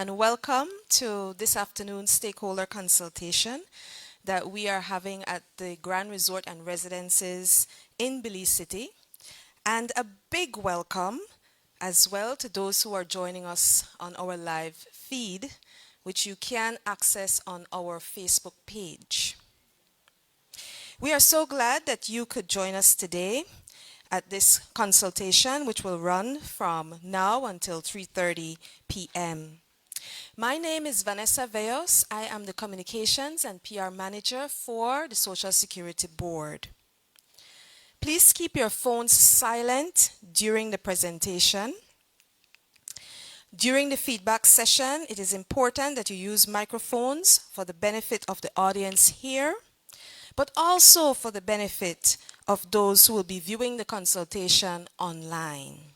and welcome to this afternoon's stakeholder consultation that we are having at the Grand Resort and Residences in Belize City. And a big welcome as well to those who are joining us on our live feed, which you can access on our Facebook page. We are so glad that you could join us today at this consultation, which will run from now until 3:30 p.m. My name is Vanessa Veos. I am the Communications and PR Manager for the Social Security Board. Please keep your phones silent during the presentation. During the feedback session, it is important that you use microphones for the benefit of the audience here, but also for the benefit of those who will be viewing the consultation online.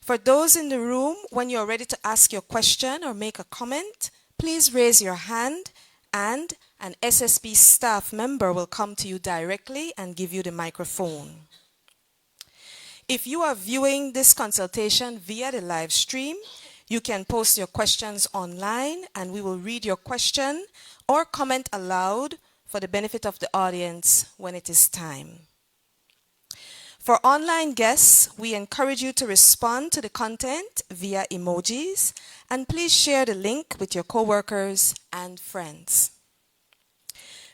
For those in the room, when you're ready to ask your question or make a comment, please raise your hand and an SSB staff member will come to you directly and give you the microphone. If you are viewing this consultation via the live stream, you can post your questions online and we will read your question or comment aloud for the benefit of the audience when it is time. For online guests, we encourage you to respond to the content via emojis and please share the link with your coworkers and friends.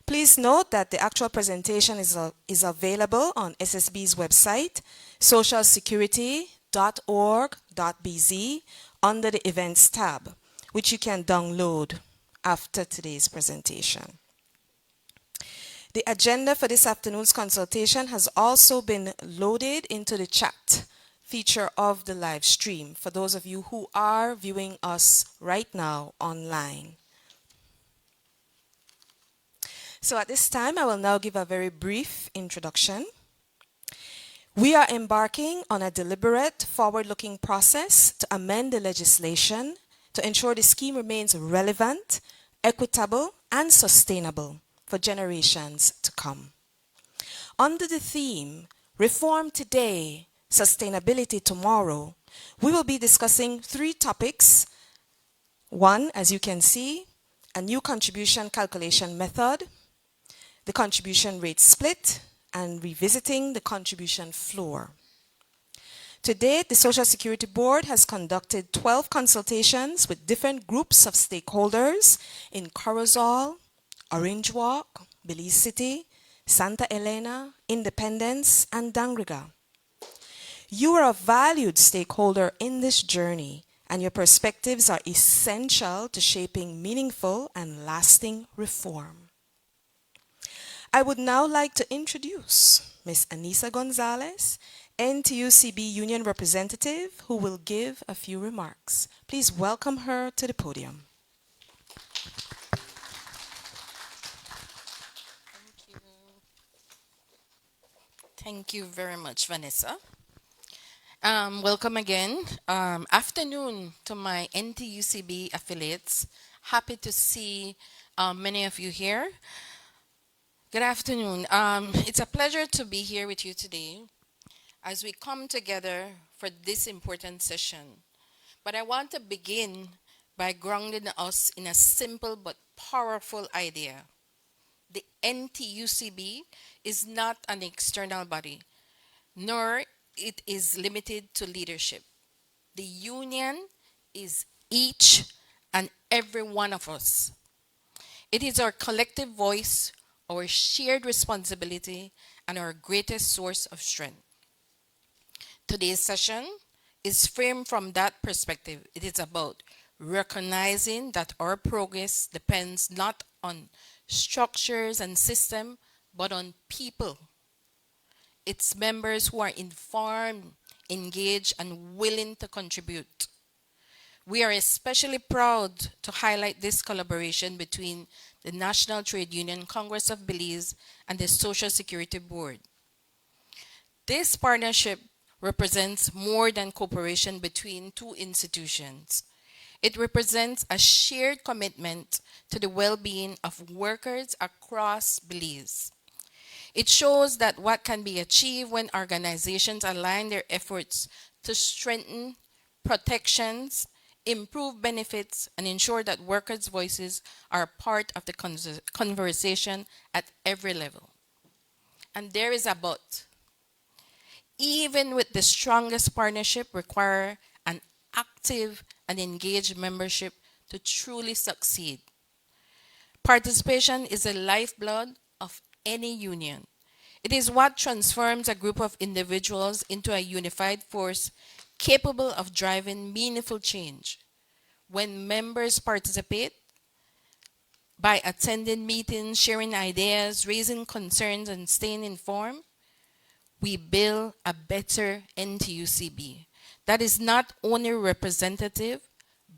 Please note that the actual presentation is available on SSB's website, socialsecurity.org.bz, under the Events tab, which you can download after today's presentation. The agenda for this afternoon's consultation has also been loaded into the chat feature of the live stream for those of you who are viewing us right now online. So at this time, I will now give a very brief introduction. We are embarking on a deliberate, forward-looking process to amend the legislation to ensure the scheme remains relevant, equitable, and sustainable for generations to come. Under the theme, Reform Today, Sustainability Tomorrow, we will be discussing 3 topics. One, as you can see, a new contribution calculation method, the contribution rate split, and revisiting the contribution floor. To date, the Social Security Board has conducted 12 consultations with different groups of stakeholders in Corozal, Orange Walk, Belize City, Santa Elena, Independence, and Dangriga. You are a valued stakeholder in this journey, and your perspectives are essential to shaping meaningful and lasting reform. I would now like to introduce Ms. Anissa Gonzalez, NTUCB Union Representative, who will give a few remarks. Please welcome her to the podium. Thank you very much, Vanessa. Welcome again. Afternoon to my NTUCB affiliates. Happy to see many of you here. Good afternoon. It's a pleasure to be here with you today as we come together for this important session. But I want to begin by grounding us in a simple but powerful idea. The NTUCB is not an external body, nor it is limited to leadership. The union is each and every one of us. It is our collective voice, our shared responsibility, and our greatest source of strength. Today's session is framed from that perspective. It is about recognizing that our progress depends not on structures and systems, but on people. Its members who are informed, engaged, and willing to contribute. We are especially proud to highlight this collaboration between the National Trade Union Congress of Belize and the Social Security Board. This partnership represents more than cooperation between 2 institutions. It represents a shared commitment to the well-being of workers across Belize. It shows that what can be achieved when organizations align their efforts to strengthen protections, improve benefits, and ensure that workers' voices are part of the conversation at every level. And there is a but. Even with the strongest partnership require an active and engaged membership to truly succeed. Participation is the lifeblood of any union. It is what transforms a group of individuals into a unified force capable of driving meaningful change. When members participate by attending meetings, sharing ideas, raising concerns, and staying informed, we build a better NTUCB that is not only representative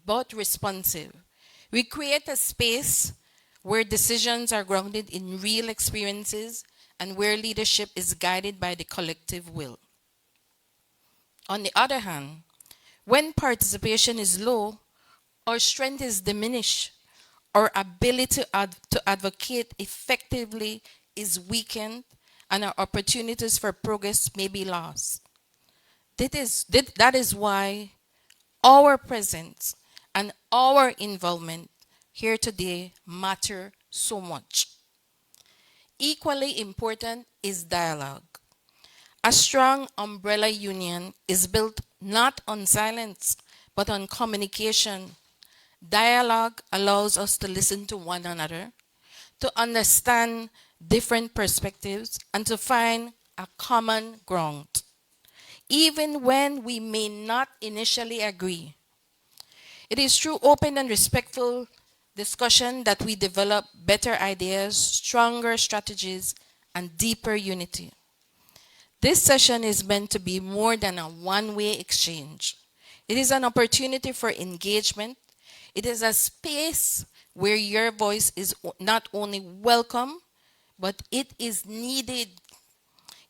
but responsive. We create a space where decisions are grounded in real experiences and where leadership is guided by the collective will. On the other hand, when participation is low, our strength is diminished, our ability to advocate effectively is weakened, and our opportunities for progress may be lost. That is why our presence and our involvement here today matter so much. Equally important is dialogue. A strong umbrella union is built not on silence, but on communication. Dialogue allows us to listen to one another, to understand different perspectives, and to find a common ground. Even when we may not initially agree, it is through open and respectful discussion that we develop better ideas, stronger strategies, and deeper unity. This session is meant to be more than a one-way exchange. It is an opportunity for engagement. It is a space where your voice is not only welcome, but it is needed.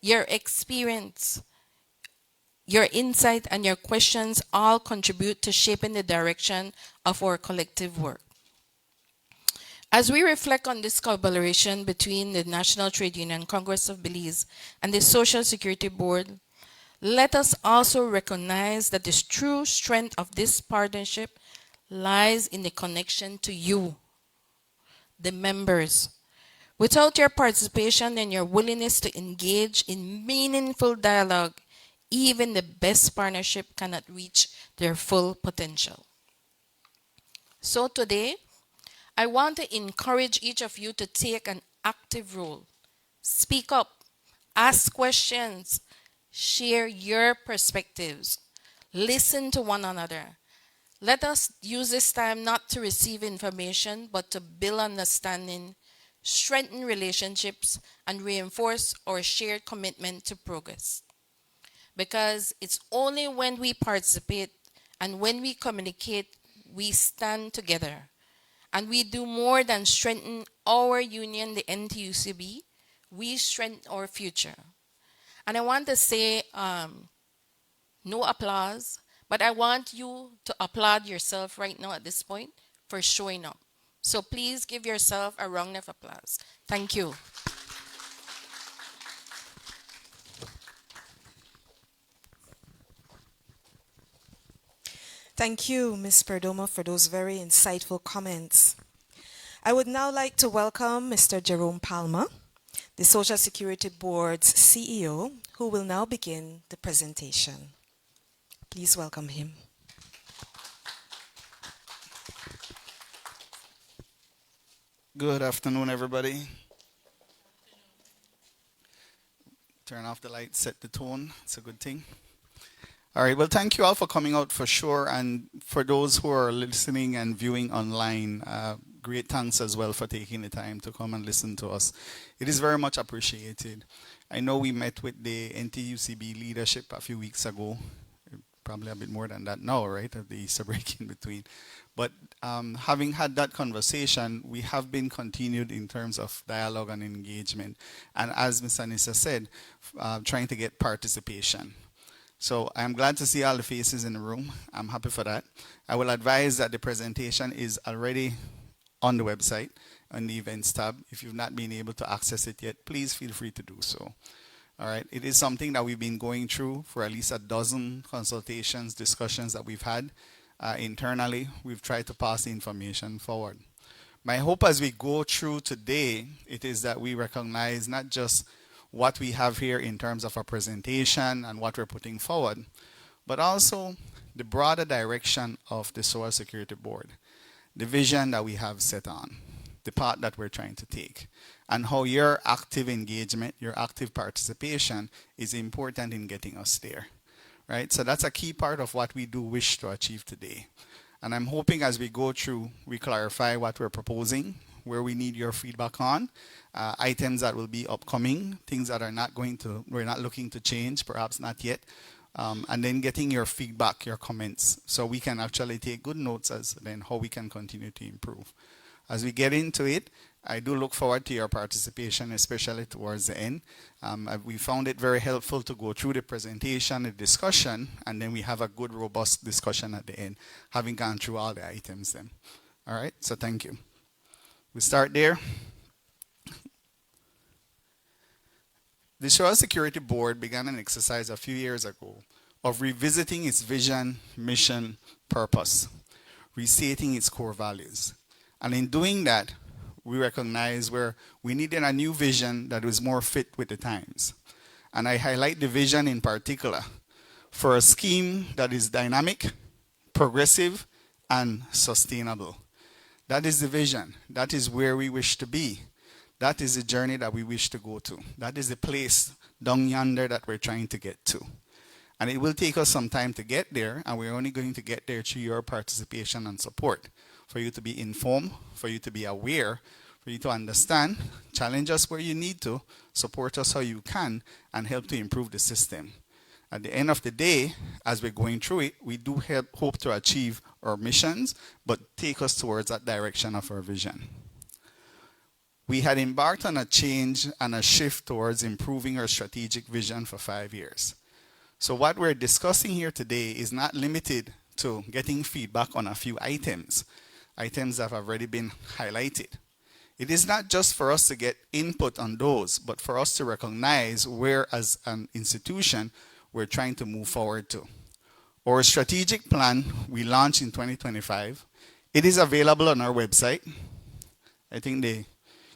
Your experience, your insight, and your questions all contribute to shaping the direction of our collective work. As we reflect on this collaboration between the National Trade Union Congress of Belize and the Social Security Board, let us also recognize that the true strength of this partnership lies in the connection to you, the members. Without your participation and your willingness to engage in meaningful dialogue, even the best partnership cannot reach their full potential. So today, I want to encourage each of you to take an active role. Speak up, ask questions, share your perspectives, listen to one another. Let us use this time not to receive information, but to build understanding, strengthen relationships, and reinforce our shared commitment to progress. Because it's only when we participate and when we communicate, we stand together. And we do more than strengthen our union, the NTUCB, we strengthen our future. And I want to say, no applause, but I want you to applaud yourself right now at this point for showing up. So please give yourself a round of applause. Thank you. Thank you, Ms. Perdomo, for those very insightful comments. I would now like to welcome Mr. Jerome Palmer, the Social Security Board's CEO, who will now begin the presentation. Please welcome him. Good afternoon, everybody. Turn off the light, set the tone. It's a good thing. All right. Well, thank you all for coming out for sure. And for those who are listening and viewing online, great thanks as well for taking the time to come and listen to us. It is very much appreciated. I know we met with the NTUCB leadership a few weeks ago, probably a bit more than that now, right, at the Easter break in between. But having had that conversation, we have been continued in terms of dialogue and engagement. And as Ms. Anissa said, trying to get participation. So I'm glad to see all the faces in the room. I'm happy for that. I will advise that the presentation is already on the website, on the events tab. If you've not been able to access it yet, please feel free to do so. All right. It is something that we've been going through for at least a dozen consultations, discussions that we've had. internally. We've tried to pass the information forward. My hope as we go through today, it is that we recognize not just what we have here in terms of our presentation and what we're putting forward, but also the broader direction of the Social Security Board, the vision that we have set on, the path that we're trying to take, and how your active engagement, your active participation is important in getting us there, right? So that's a key part of what we do wish to achieve today. And I'm hoping as we go through, we clarify what we're proposing, where we need your feedback on, items that will be upcoming, things that are not going to, we're not looking to change, perhaps not yet, and then getting your feedback, your comments, so we can actually take good notes as then how we can continue to improve. As we get into it, I do look forward to your participation, especially towards the end. We found it very helpful to go through the presentation, the discussion, and then we have a good, robust discussion at the end, having gone through all the items then. All right, so thank you. We start there. The Social Security Board began an exercise a few years ago of revisiting its vision, mission, purpose, restating its core values. And in doing that, we recognized where we needed a new vision that was more fit with the times. And I highlight the vision in particular for a scheme that is dynamic, progressive, and sustainable. That is the vision. That is where we wish to be. That is the journey that we wish to go to. That is the place down yonder that we're trying to get to. And it will take us some time to get there, and we're only going to get there through your participation and support, for you to be informed, for you to be aware, for you to understand, challenge us where you need to, support us how you can, and help to improve the system. At the end of the day, as we're going through it, we do hope to achieve our missions, but take us towards that direction of our vision. We had embarked on a change and a shift towards improving our strategic vision for 5 years. So what we're discussing here today is not limited to getting feedback on a few items that have already been highlighted. It is not just for us to get input on those, but for us to recognize where, as an institution, we're trying to move forward to. Our strategic plan we launched in 2025. It is available on our website. I think the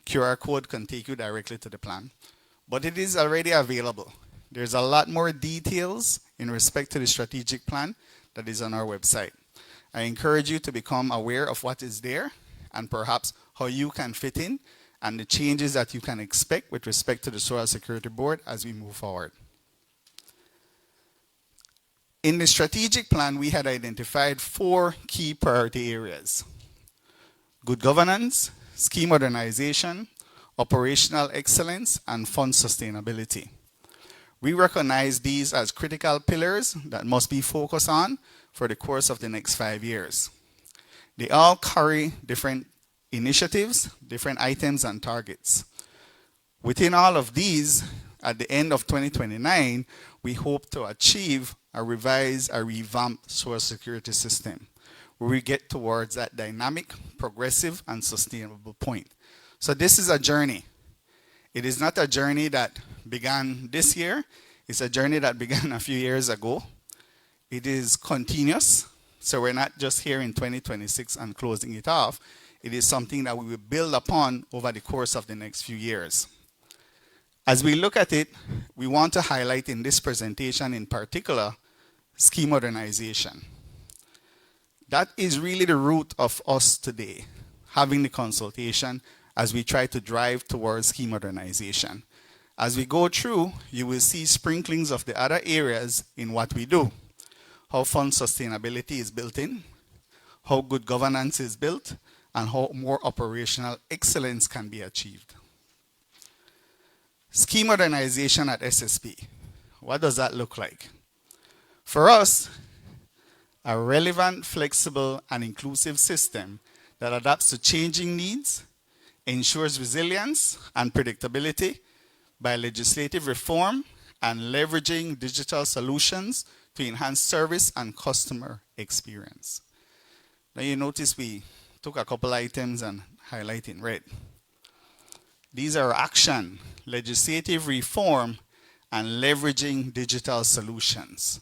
QR code can take you directly to the plan, but it is already available. There's a lot more details in respect to the strategic plan that is on our website. I encourage you to become aware of what is there and perhaps how you can fit in and the changes that you can expect with respect to the Social Security Board as we move forward. In the strategic plan, we had identified 4 key priority areas: good governance, scheme modernization, operational excellence, and fund sustainability. We recognize these as critical pillars that must be focused on for the course of the next 5 years. They all carry different initiatives, different items and targets. Within all of these, at the end of 2029, we hope to achieve a revamped Social Security system, where we get towards that dynamic, progressive, and sustainable point. So this is a journey. It is not a journey that began this year. It's a journey that began a few years ago. It is continuous. So we're not just here in 2026 and closing it off. It is something that we will build upon over the course of the next few years. As we look at it, we want to highlight in this presentation in particular, scheme modernization. That is really the root of us today, having the consultation as we try to drive towards scheme modernization. As we go through, you will see sprinklings of the other areas in what we do. How fund sustainability is built in, how good governance is built, and how more operational excellence can be achieved. Scheme modernization at SSP. What does that look like? For us, a relevant, flexible, and inclusive system that adapts to changing needs, ensures resilience and predictability by legislative reform and leveraging digital solutions to enhance service and customer experience. Now you notice we took a couple items and highlight in red. These are action, legislative reform, and leveraging digital solutions.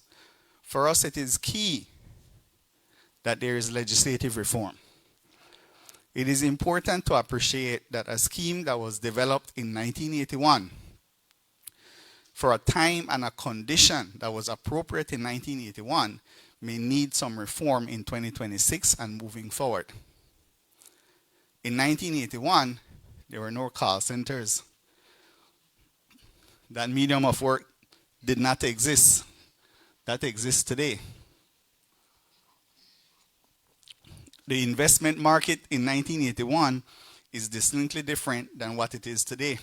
For us, it is key that there is legislative reform. It is important to appreciate that a scheme that was developed in 1981 for a time and a condition that was appropriate in 1981 may need some reform in 2026 and moving forward. In 1981, there were no call centers. That medium of work did not exist. That exists today. The investment market in 1981 is distinctly different than what it is today.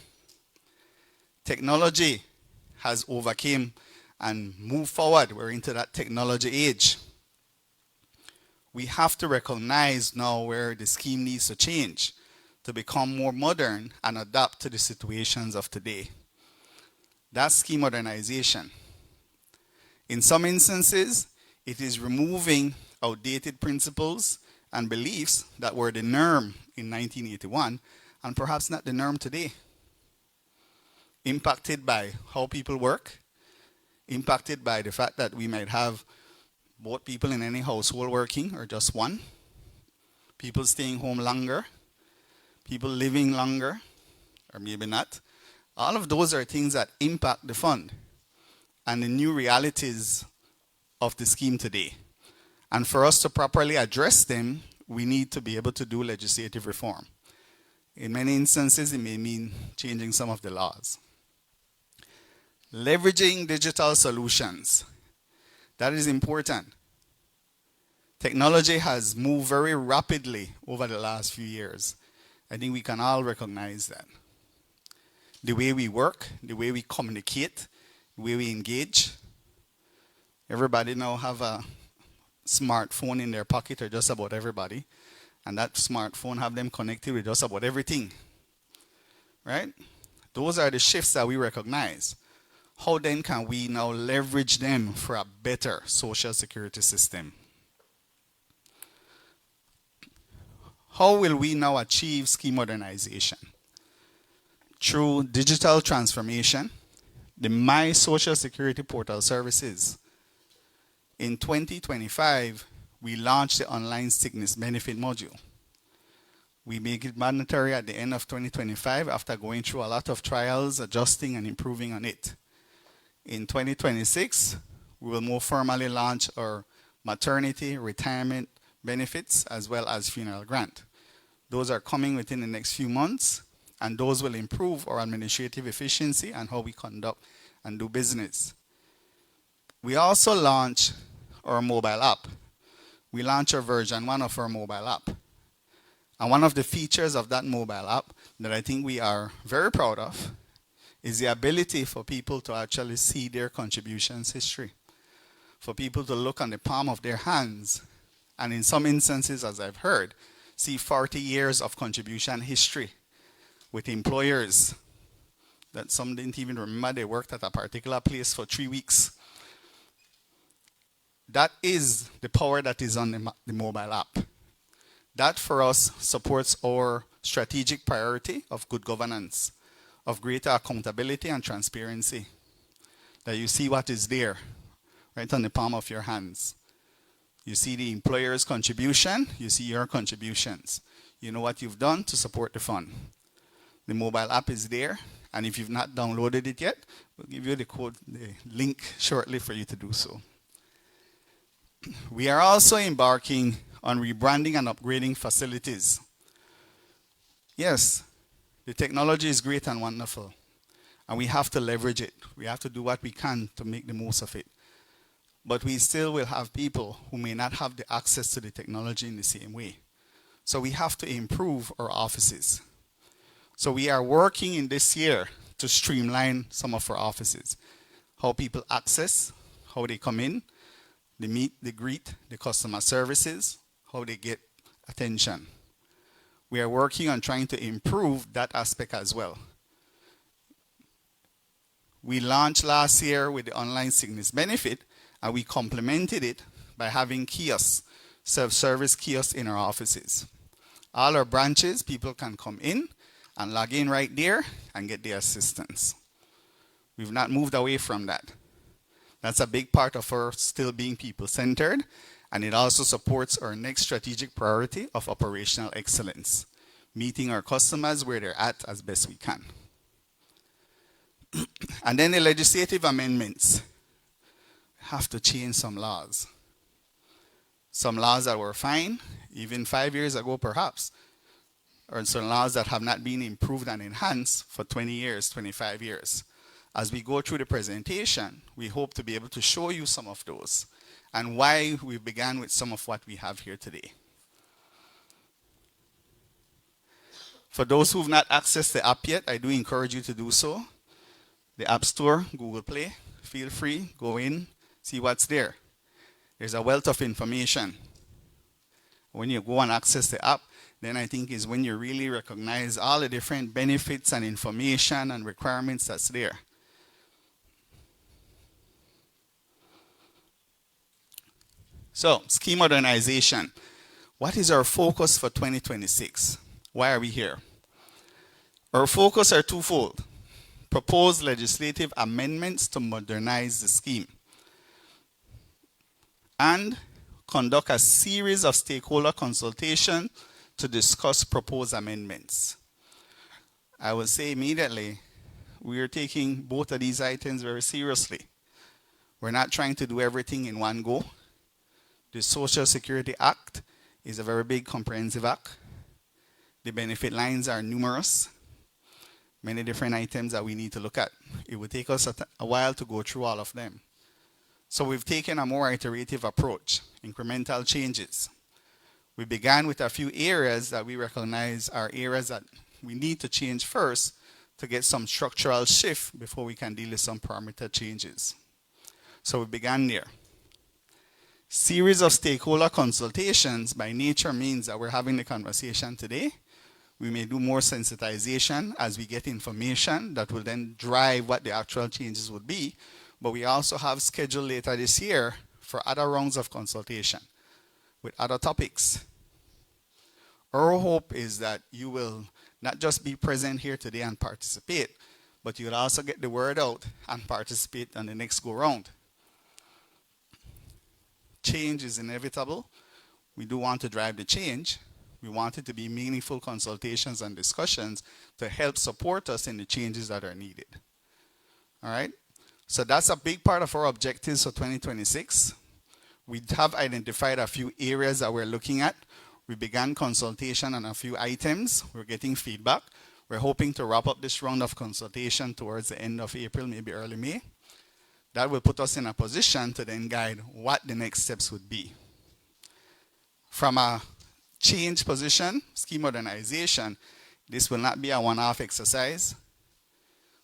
Technology has overcome and moved forward. We're into that technology age. We have to recognize now where the scheme needs to change to become more modern and adapt to the situations of today. That's scheme modernization. In some instances, it is removing outdated principles and beliefs that were the norm in 1981 and perhaps not the norm today. Impacted by how people work, impacted by the fact that we might have both people in any household working or just one, people staying home longer, people living longer, or maybe not. All of those are things that impact the fund and the new realities of the scheme today. And for us to properly address them, we need to be able to do legislative reform. In many instances, it may mean changing some of the laws. Leveraging digital solutions. That is important. Technology has moved very rapidly over the last few years. I think we can all recognize that. The way we work, the way we communicate, the way we engage. Everybody now have a smartphone in their pocket, or just about everybody. And that smartphone have them connected with just about everything. Right? Those are the shifts that we recognize. How then can we now leverage them for a better social security system? How will we now achieve scheme modernization? Through digital transformation, the My Social Security Portal services. In 2025, we launched the online sickness benefit module. We make it mandatory at the end of 2025 after going through a lot of trials, adjusting and improving on it. In 2026, we will more formally launch our maternity, retirement benefits, as well as funeral grant. Those are coming within the next few months, and those will improve our administrative efficiency and how we conduct and do business. We also launched our mobile app. We launched our version 1 of our mobile app. And one of the features of that mobile app that I think we are very proud of is the ability for people to actually see their contributions history. For people to look on the palm of their hands, and in some instances, as I've heard, see 40 years of contribution history with employers that some didn't even remember they worked at a particular place for 3 weeks. That is the power that is on the mobile app. That for us supports our strategic priority of good governance, of greater accountability and transparency. That you see what is there, right on the palm of your hands. You see the employer's contribution, you see your contributions. You know what you've done to support the fund. The mobile app is there, and if you've not downloaded it yet, we'll give you the link shortly for you to do so. We are also embarking on rebranding and upgrading facilities. Yes, the technology is great and wonderful, and we have to leverage it. We have to do what we can to make the most of it. But we still will have people who may not have the access to the technology in the same way. So we have to improve our offices. So we are working in this year to streamline some of our offices. How people access, how they come in, the meet, the greet, the customer services, how they get attention. We are working on trying to improve that aspect as well. We launched last year with the online sickness benefit, and we complemented it by having kiosks, self-service kiosks in our offices. All our branches, people can come in and log in right there and get the assistance. We've not moved away from that. That's a big part of our still being people-centered And it also supports our next strategic priority of operational excellence, meeting our customers where they're at as best we can. And then the legislative amendments have to change some laws. Some laws that were fine, even 5 years ago perhaps, or some laws that have not been improved and enhanced for 20 years, 25 years. As we go through the presentation, we hope to be able to show you some of those and why we began with some of what we have here today. For those who've not accessed the app yet, I do encourage you to do so. The App Store, Google Play, feel free, go in, see what's there. There's a wealth of information. When you go and access the app, then I think is when you really recognize all the different benefits and information and requirements that's there. So, scheme modernization. What is our focus for 2026? Why are we here? Our focus are twofold. Propose legislative amendments to modernize the scheme and conduct a series of stakeholder consultation to discuss proposed amendments. I will say immediately, we are taking both of these items very seriously. We're not trying to do everything in one go. The Social Security Act is a very big comprehensive act. The benefit lines are numerous. Many different items that we need to look at. It will take us a while to go through all of them. So we've taken a more iterative approach, incremental changes. We began with a few areas that we recognize are areas that we need to change first to get some structural shift before we can deal with some parameter changes. So we began there. Series of stakeholder consultations by nature means that we're having the conversation today. We may do more sensitization as we get information that will then drive what the actual changes would be. But we also have scheduled later this year for other rounds of consultation with other topics. Our hope is that you will not just be present here today and participate, but you'll also get the word out and participate on the next go round. Change is inevitable. We do want to drive the change. We want it to be meaningful consultations and discussions to help support us in the changes that are needed. All right? So that's a big part of our objectives for 2026. We have identified a few areas that we're looking at. We began consultation on a few items. We're getting feedback. We're hoping to wrap up this round of consultation towards the end of April, maybe early May. That will put us in a position to then guide what the next steps would be. From a change position, scheme modernization, this will not be a one-off exercise.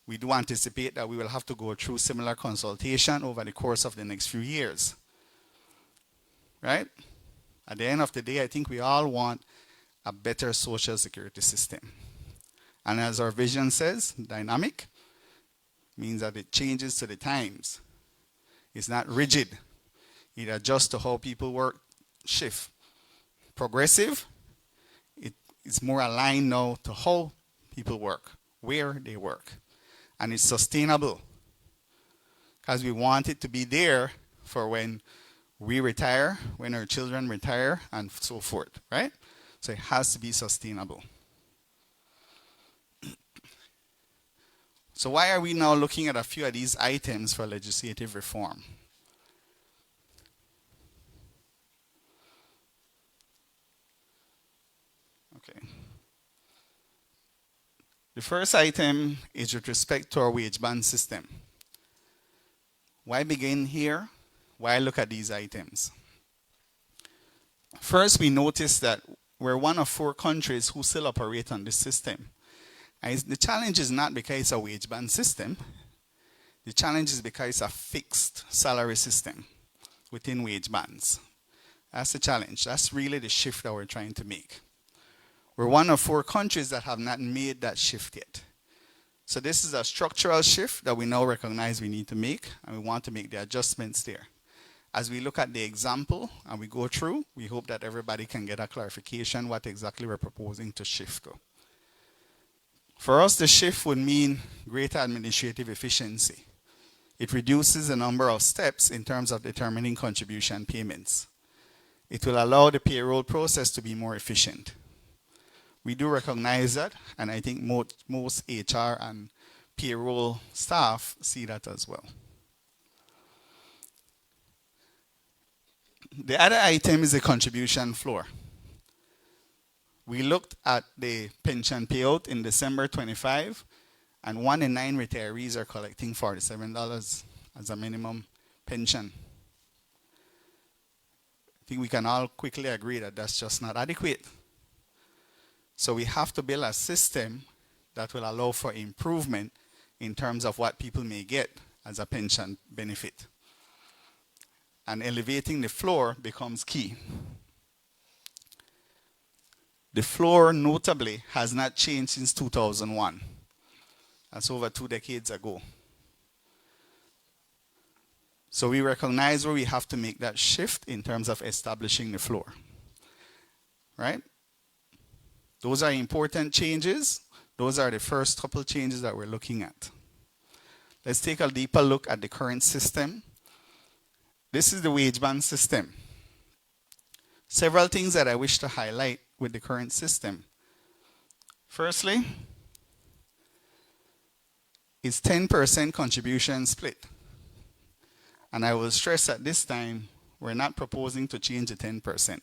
We do anticipate that we will have to go through similar consultation over the course of the next few years. Right? At the end of the day, I think we all want a better social security system. And as our vision says, dynamic means that it changes to the times. It's not rigid. It adjusts to how people work, shift. Progressive, it's more aligned now to how people work, where they work. And it's sustainable because we want it to be there for when we retire, when our children retire, and so forth, right? So it has to be sustainable. So why are we now looking at a few of these items for legislative reform? Okay. The first item is with respect to our wage band system. Why begin here? Why look at these items? First, we notice that we're one of 4 countries who still operate on this system. And the challenge is not because it's a wage band system. The challenge is because it's a fixed salary system within wage bands. That's the challenge. That's really the shift that we're trying to make. We're one of 4 countries that have not made that shift yet. So this is a structural shift that we now recognize we need to make, and we want to make the adjustments there. As we look at the example and we go through, we hope that everybody can get a clarification what exactly we're proposing to shift to. For us, the shift would mean greater administrative efficiency. It reduces the number of steps in terms of determining contribution payments. It will allow the payroll process to be more efficient. We do recognize that, and I think most HR and payroll staff see that as well. The other item is the contribution floor. We looked at the pension payout in December 25, and 1 in 9 retirees are collecting $47 as a minimum pension. I think we can all quickly agree that that's just not adequate. So we have to build a system that will allow for improvement in terms of what people may get as a pension benefit. And elevating the floor becomes key. The floor, notably, has not changed since 2001. That's over 2 decades ago. So we recognize where we have to make that shift in terms of establishing the floor. Right? Those are important changes. Those are the first couple changes that we're looking at. Let's take a deeper look at the current system. This is the wage band system. Several things that I wish to highlight with the current system. Firstly, it's 10% contribution split. And I will stress at this time, we're not proposing to change the 10%.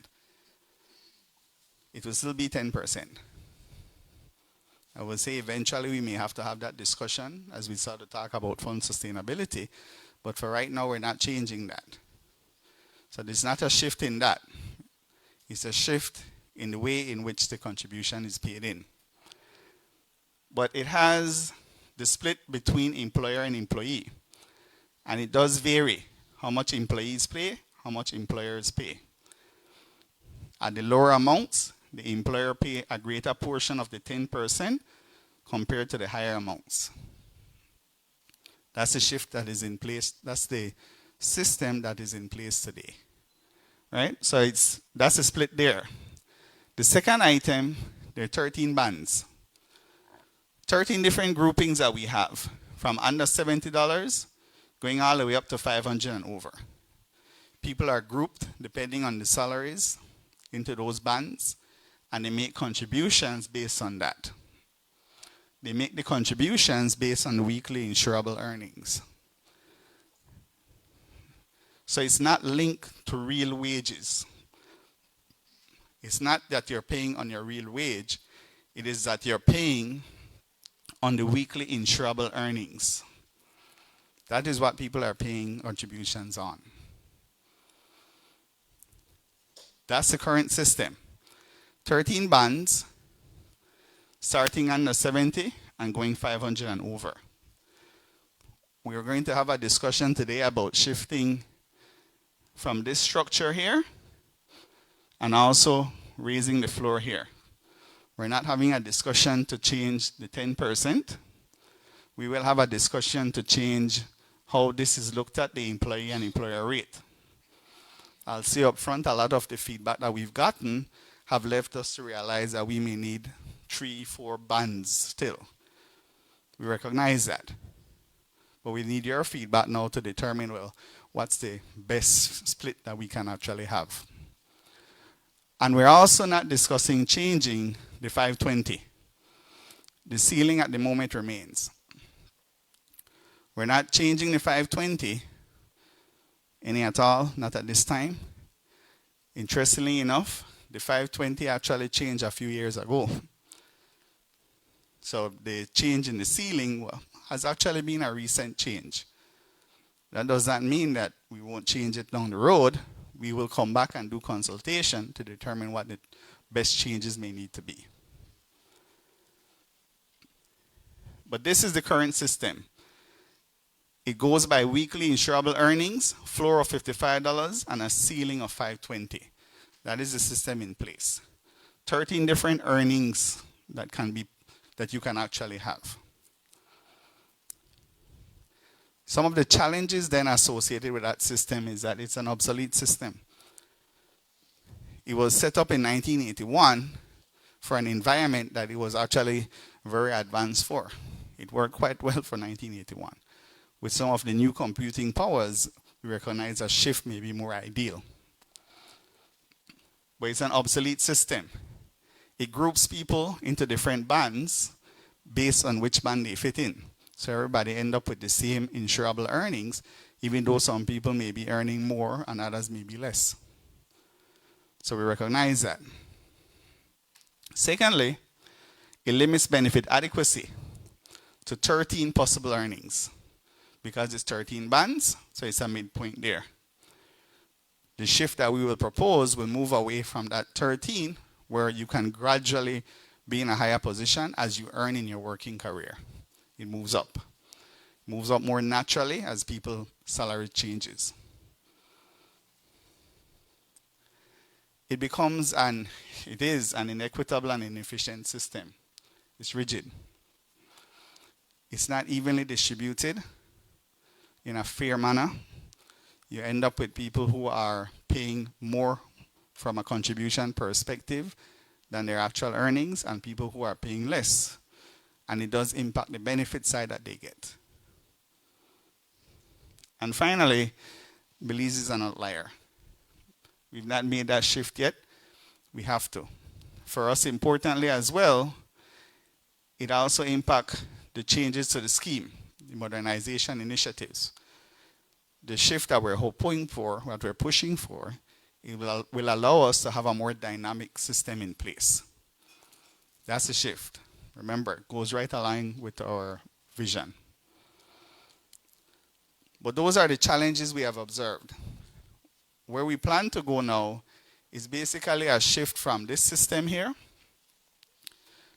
It will still be 10%. I will say eventually we may have to have that discussion as we start to talk about fund sustainability, but for right now we're not changing that. So there's not a shift in that. It's a shift in the way in which the contribution is paid in. But it has the split between employer and employee. And it does vary how much employees pay, how much employers pay. At the lower amounts, the employer pay a greater portion of the 10% compared to the higher amounts. That's the shift that is in place. That's the system that is in place today. Right? So that's a split there. The second item, there are 13 bands. 13 different groupings that we have, from under $70 going all the way up to $500 and over. People are grouped depending on the salaries into those bands, and they make contributions based on that. They make the contributions based on the weekly insurable earnings. So it's not linked to real wages. It's not that you're paying on your real wage. It is that you're paying on the weekly insurable earnings. That is what people are paying contributions on. That's the current system. 13 bands, starting under 70 and going 500 and over. We are going to have a discussion today about shifting from this structure here and also raising the floor here. We're not having a discussion to change the 10%. We will have a discussion to change how this is looked at, the employee and employer rate. I'll say up front, a lot of the feedback that we've gotten have left us to realize that we may need 3-4 bands still. We recognize that. But we need your feedback now to determine, well, what's the best split that we can actually have. And we're also not discussing changing the 520. The ceiling at the moment remains. We're not changing the 520 any at all, not at this time. Interestingly enough, the 520 actually changed a few years ago. So the change in the ceiling has actually been a recent change. That does not mean that we won't change it down the road. We will come back and do consultation to determine what the best changes may need to be. But this is the current system. It goes by weekly insurable earnings, floor of $55 and a ceiling of $520. That is the system in place. 13 different earnings that you can actually have. Some of the challenges then associated with that system is that it's an obsolete system. It was set up in 1981 for an environment that it was actually very advanced for. It worked quite well for 1981. With some of the new computing powers, we recognize a shift may be more ideal. but it's an obsolete system. It groups people into different bands based on which band they fit in. So everybody end up with the same insurable earnings, even though some people may be earning more and others may be less. So we recognize that. Secondly, it limits benefit adequacy to 13 possible earnings. Because it's 13 bands, so it's a midpoint there. The shift that we will propose will move away from that 13, where you can gradually be in a higher position as you earn in your working career. It moves up. Moves up more naturally as people's salary changes. It is an inequitable and inefficient system. It's rigid. It's not evenly distributed in a fair manner. You end up with people who are paying more from a contribution perspective than their actual earnings, and people who are paying less. And it does impact the benefit side that they get. And finally, Belize is an outlier. We've not made that shift yet. We have to. For us, importantly as well, it also impacts the changes to the scheme, the modernization initiatives. The shift that we're hoping for, what we're pushing for, it will allow us to have a more dynamic system in place. That's the shift. Remember, it goes right along with our vision. But those are the challenges we have observed. Where we plan to go now is basically a shift from this system here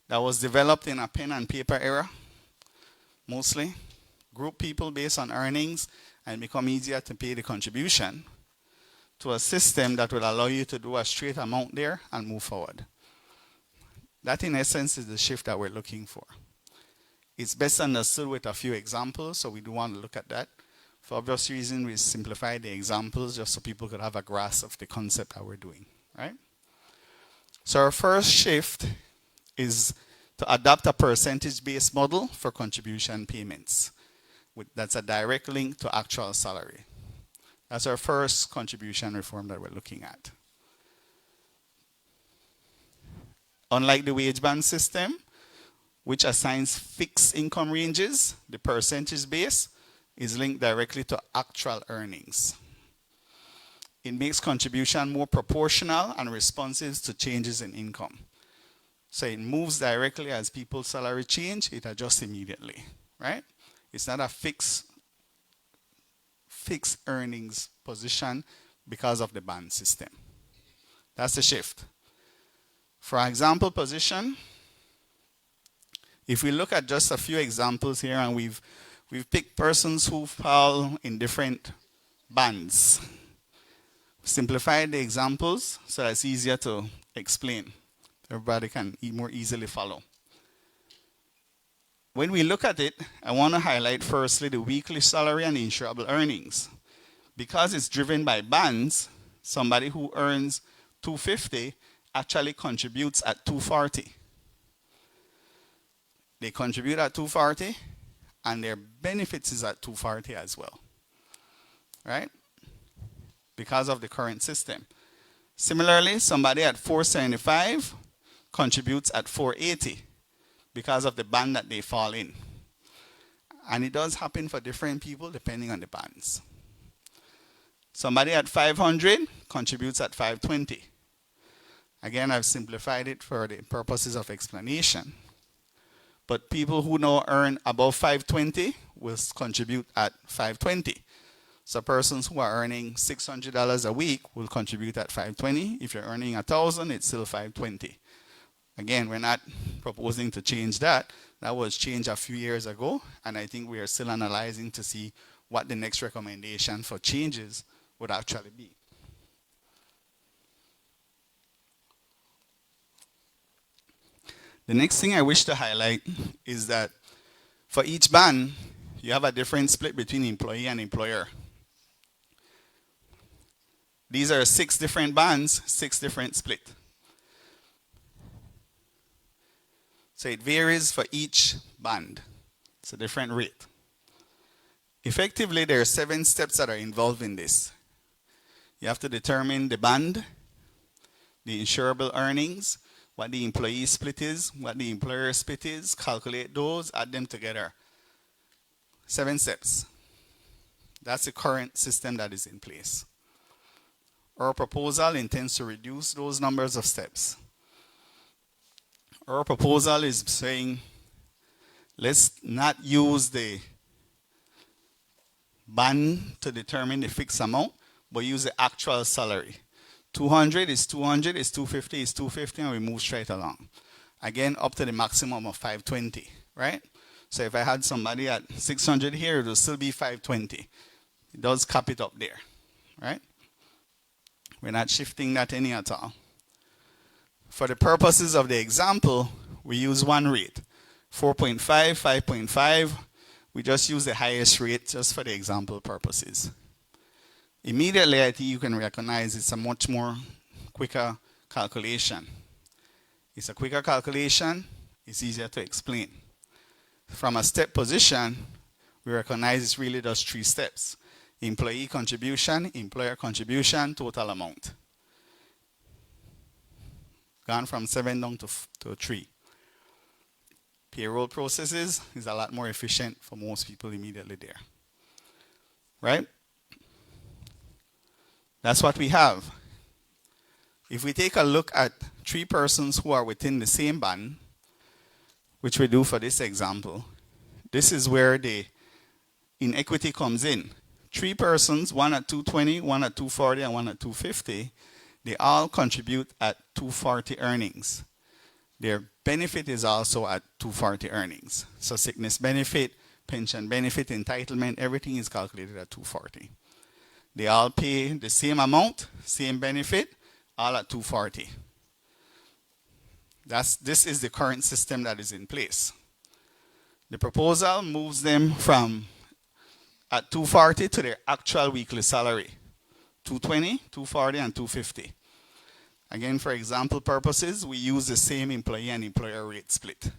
that was developed in a pen and paper era, mostly, group people based on earnings and become easier to pay the contribution, to a system that will allow you to do a straight amount there and move forward. That in essence is the shift that we're looking for. It's best understood with a few examples, so we do want to look at that. For obvious reasons, we simplified the examples just so people could have a grasp of the concept that we're doing, right? So our first shift is to adopt a percentage-based model for contribution payments. That's a direct link to actual salary. That's our first contribution reform that we're looking at. Unlike the wage band system, which assigns fixed income ranges, the percentage base is linked directly to actual earnings. It makes contribution more proportional and responsive to changes in income. So it moves directly as people's salary change, it adjusts immediately, right? It's not a fixed earnings position because of the band system. That's the shift. For example position, if we look at just a few examples here, and we've picked persons who fall in different bands. Simplified the examples so that it's easier to explain. Everybody can more easily follow. When we look at it, I want to highlight firstly the weekly salary and insurable earnings. Because it's driven by bands, somebody who earns $250 actually contributes at $240. They contribute at $240 and their benefits is at $240 as well, right? Because of the current system. Similarly, somebody at $475 contributes at $480 because of the band that they fall in. And it does happen for different people depending on the bands. Somebody at $500 contributes at $520. Again, I've simplified it for the purposes of explanation. But people who now earn above $520 will contribute at $520. So persons who are earning $600 a week will contribute at $520. If you're earning $1,000, it's still $520. Again, we're not proposing to change that. That was changed a few years ago, and I think we are still analyzing to see what the next recommendation for changes would actually be. The next thing I wish to highlight is that for each band, you have a different split between employee and employer. These are 6 different bands, 6 different split. So it varies for each band. It's a different rate. Effectively, there are 7 steps that are involved in this. You have to determine the band, the insurable earnings, what the employee split is, what the employer split is, calculate those, add them together. 7 steps. That's the current system that is in place. Our proposal intends to reduce those numbers of steps. Our proposal is saying, let's not use the band to determine the fixed amount, but use the actual salary. 200 is 200, is 250 is 250, and we move straight along. Again, up to the maximum of 520, right? So if I had somebody at 600 here, it will still be 520. It does cap it up there, right? We're not shifting that any at all. For the purposes of the example, we use one rate. 4.5, 5.5. We just use the highest rate just for the example purposes. Immediately, I think you can recognize it's a much more quicker calculation. It's a quicker calculation. It's easier to explain. From a step position, we recognize it's really just 3 steps. Employee contribution, employer contribution, total amount. Gone from 7 down to 3. Payroll processes is a lot more efficient for most people immediately there. Right? That's what we have. If we take a look at 3 persons who are within the same band, which we do for this example, this is where the inequity comes in. 3 persons, one at 220, one at 240, and one at 250, they all contribute at 240 earnings. Their benefit is also at 240 earnings. So sickness benefit, pension benefit, entitlement, everything is calculated at 240. They all pay the same amount, same benefit, all at 240. This is the current system that is in place. The proposal moves them from at 240 to their actual weekly salary. 220, 240, and 250. Again, for example purposes, we use the same employee and employer rate split.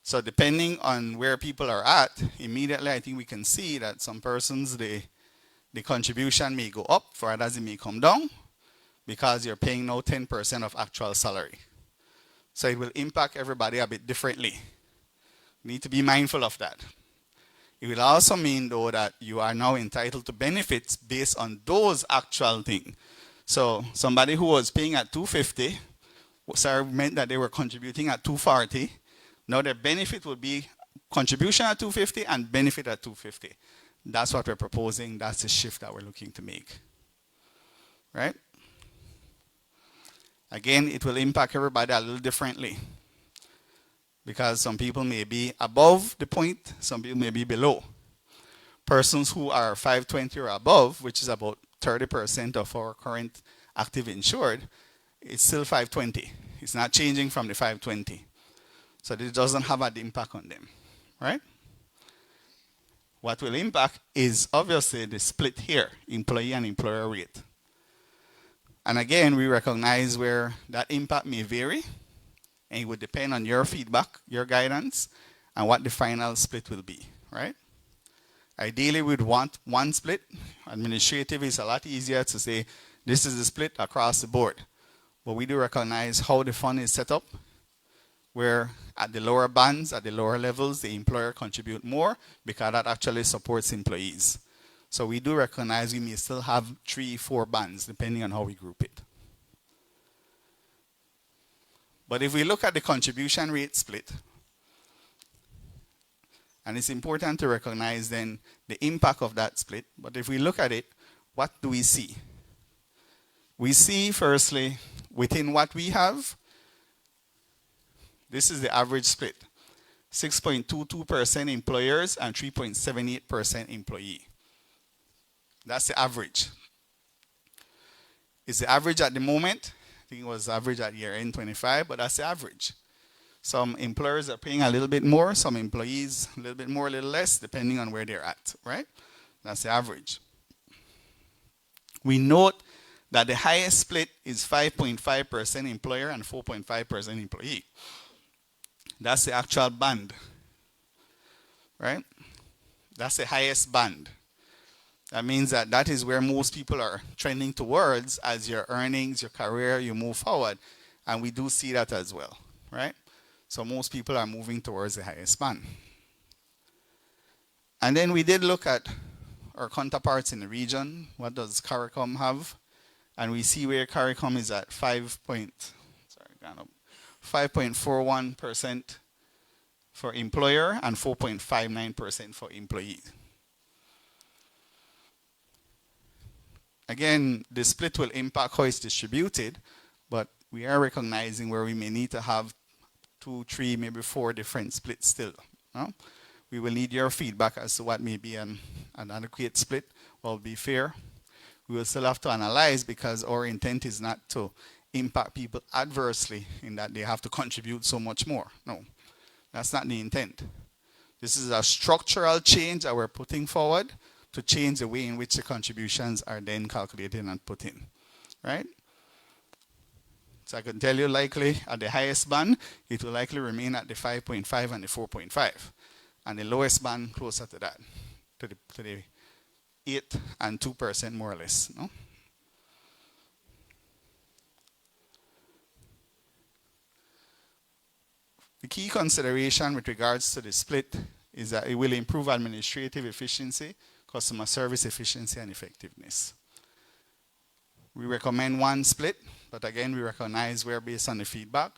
So depending on where people are at, immediately I think we can see that some persons, the contribution may go up, for others it may come down, because you're paying now 10% of actual salary. So it will impact everybody a bit differently. You need to be mindful of that. It will also mean, though, that you are now entitled to benefits based on those actual things. So somebody who was paying at 250, meant that they were contributing at 240. Now their benefit will be contribution at 250 and benefit at 250. That's what we're proposing. That's the shift that we're looking to make. Right? Again, it will impact everybody a little differently, because some people may be above the point, some people may be below. Persons who are 520 or above, which is about 30% of our current active insured, it's still 520. It's not changing from the 520. So this doesn't have an impact on them, right? What will impact is obviously the split here, employee and employer rate. And again, we recognize where that impact may vary, and it would depend on your feedback, your guidance, and what the final split will be, right? Ideally, we'd want one split. Administrative is a lot easier to say, this is the split across the board. But we do recognize how the fund is set up, where at the lower bands, at the lower levels, the employer contribute more, because that actually supports employees. So we do recognize we may still have 3, 4 bands, depending on how we group it. But if we look at the contribution rate split, and it's important to recognize then the impact of that split, but if we look at it, what do we see? We see, firstly, within what we have, this is the average split. 6.22% employers and 3.78% employee. That's the average. It's the average at the moment. I think it was average at year end 25, but that's the average. Some employers are paying a little bit more, some employees a little bit more, a little less, depending on where they're at, right? That's the average. We note that the highest split is 5.5% employer and 4.5% employee. That's the actual band, right? That's the highest band. That means that that is where most people are trending towards as your earnings, your career, you move forward. And we do see that as well, right? So most people are moving towards the highest band. And then we did look at our counterparts in the region. What does CARICOM have? And we see where CARICOM is at 5.41% for employer and 4.59% for employee. Again, the split will impact how it's distributed, but we are recognizing where we may need to have 2, 3, maybe 4 different splits still. No? We will need your feedback as to what may be an adequate split, what will be fair. We will still have to analyze because our intent is not to impact people adversely in that they have to contribute so much more. No, that's not the intent. This is a structural change that we're putting forward to change the way in which the contributions are then calculated and put in, right? So I can tell you likely at the highest band, it will likely remain at the 5.5 and the 4.5. And the lowest band closer to that, to the 8 and 2% more or less. No? The key consideration with regards to the split is that it will improve administrative efficiency, customer service efficiency, and effectiveness. We recommend 1 split, but again, we recognize where based on the feedback,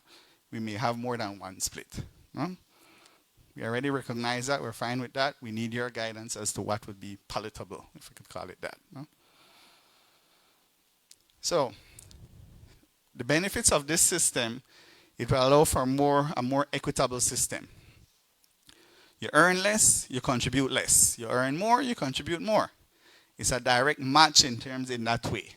we may have more than 1 split. No? We already recognize that, we're fine with that. We need your guidance as to what would be palatable, if we could call it that. No? So, the benefits of this system, it will allow for a more equitable system. You earn less, you contribute less. You earn more, you contribute more. It's a direct match in terms in that way.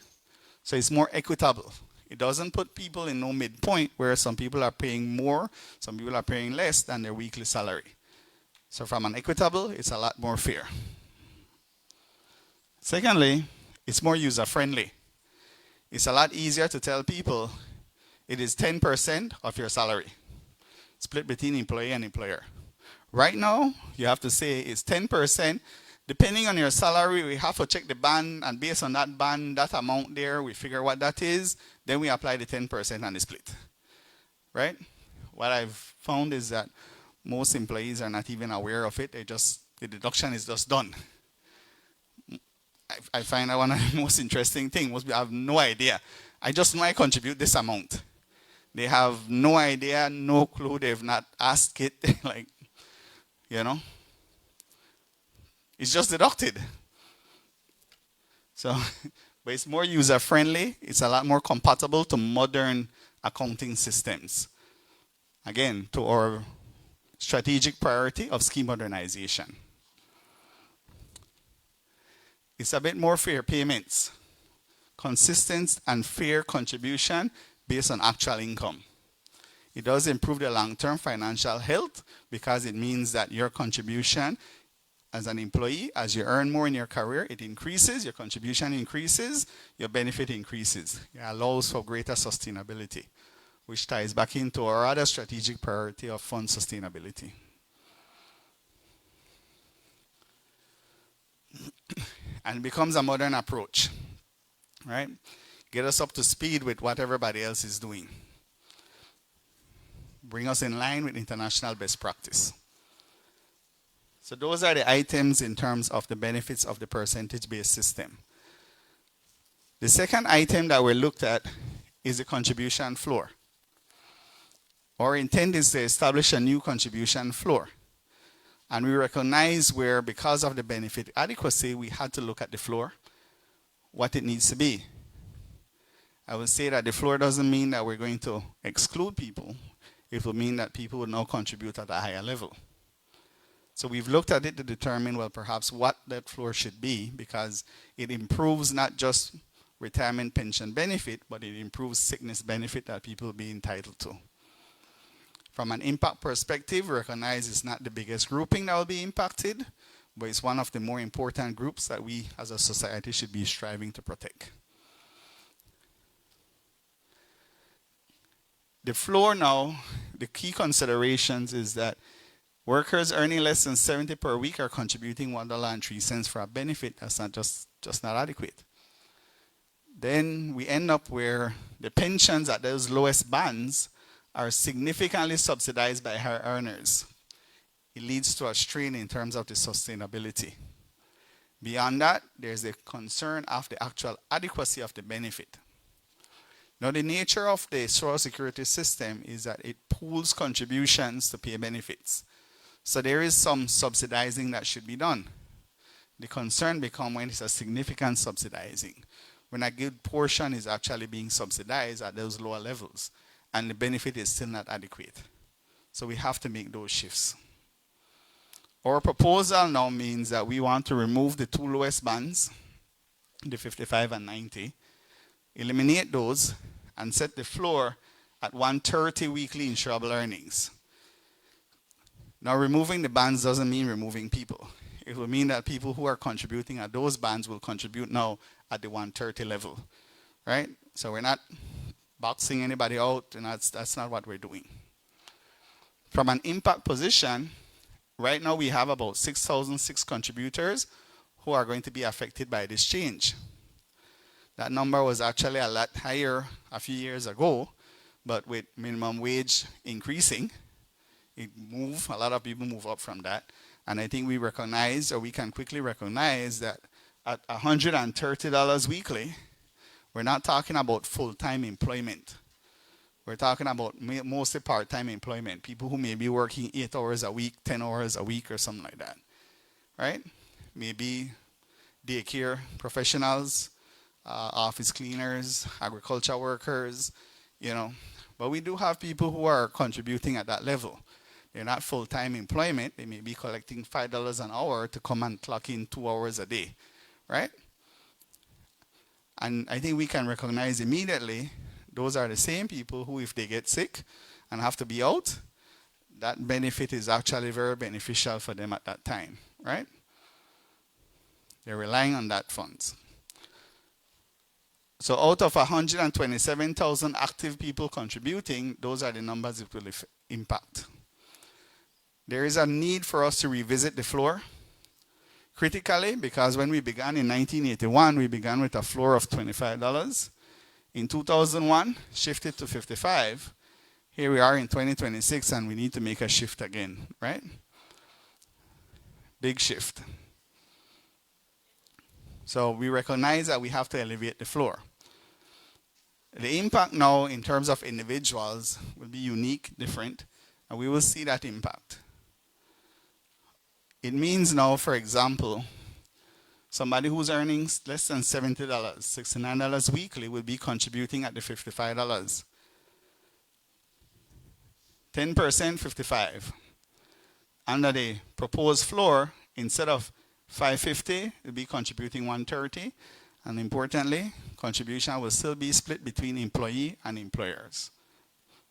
So it's more equitable. It doesn't put people in no midpoint where some people are paying more, some people are paying less than their weekly salary. So from an equitable, it's a lot more fair. Secondly, it's more user-friendly. It's a lot easier to tell people it is 10% of your salary, split between employee and employer. Right now, you have to say it's 10%. Depending on your salary, we have to check the band, and based on that band, that amount there, we figure what that is, then we apply the 10% on the split, right? What I've found is that most employees are not even aware of it. The deduction is just done. I find that one of the most interesting things. Most people have no idea. I just know I contribute this amount. They have no idea, no clue. They've not asked it, like, you know. It's just deducted. So, but it's more user-friendly. It's a lot more compatible to modern accounting systems. Again, to our strategic priority of scheme modernization. It's a bit more fair payments. Consistent and fair contribution based on actual income. It does improve the long-term financial health because it means that your contribution as an employee, as you earn more in your career, it increases, your contribution increases, your benefit increases. It allows for greater sustainability, which ties back into our other strategic priority of fund sustainability. And it becomes a modern approach, right? Get us up to speed with what everybody else is doing. Bring us in line with international best practice. So those are the items in terms of the benefits of the percentage-based system. The second item that we looked at is the contribution floor. Our intent is to establish a new contribution floor. And we recognize where, because of the benefit adequacy, we had to look at the floor, what it needs to be. I would say that the floor doesn't mean that we're going to exclude people. It will mean that people will now contribute at a higher level. So we've looked at it to determine, well, perhaps what that floor should be, because it improves not just retirement pension benefit, but it improves sickness benefit that people will be entitled to. From an impact perspective, we recognize it's not the biggest grouping that will be impacted, but it's one of the more important groups that we as a society should be striving to protect. The floor now, the key considerations is that Workers earning less than 70 per week are contributing $1.03 for a benefit. That's not just not adequate. Then we end up where the pensions at those lowest bands are significantly subsidized by higher earners. It leads to a strain in terms of the sustainability. Beyond that, there's a concern of the actual adequacy of the benefit. Now, the nature of the Social Security system is that it pools contributions to pay benefits. So there is some subsidizing that should be done. The concern becomes when it's a significant subsidizing, when a good portion is actually being subsidized at those lower levels, and the benefit is still not adequate. So we have to make those shifts. Our proposal now means that we want to remove the two lowest bands, the 55 and 90, eliminate those, and set the floor at 130 weekly insurable earnings. Now, removing the bands doesn't mean removing people. It will mean that people who are contributing at those bands will contribute now at the 130 level, right? So we're not boxing anybody out, and that's not what we're doing. From an impact position, right now we have about 6,006 contributors who are going to be affected by this change. That number was actually a lot higher a few years ago, but with minimum wage increasing, a lot of people move up from that. And I think we recognize, or we can quickly recognize, that at $130 weekly, we're not talking about full-time employment. We're talking about mostly part-time employment, people who may be working 8 hours a week, 10 hours a week, or something like that, right? Maybe daycare professionals, office cleaners, agriculture workers, But we do have people who are contributing at that level. They're not full-time employment. They may be collecting $5 an hour to come and clock in 2 hours a day, right? And I think we can recognize immediately those are the same people who, if they get sick and have to be out, that benefit is actually very beneficial for them at that time, right? They're relying on that funds. So out of 127,000 active people contributing, those are the numbers it will impact. There is a need for us to revisit the floor critically, because when we began in 1981, we began with a floor of $25. In 2001, shifted to 55. Here we are in 2026, and we need to make a shift again, right? Big shift. So we recognize that we have to elevate the floor. The impact now in terms of individuals will be unique, different, and we will see that impact. It means now, for example, somebody who's earning less than $70, $69 weekly will be contributing at the $55. 10%, 55. Under the proposed floor, instead of $550, will be contributing $130. And importantly, contribution will still be split between employee and employers,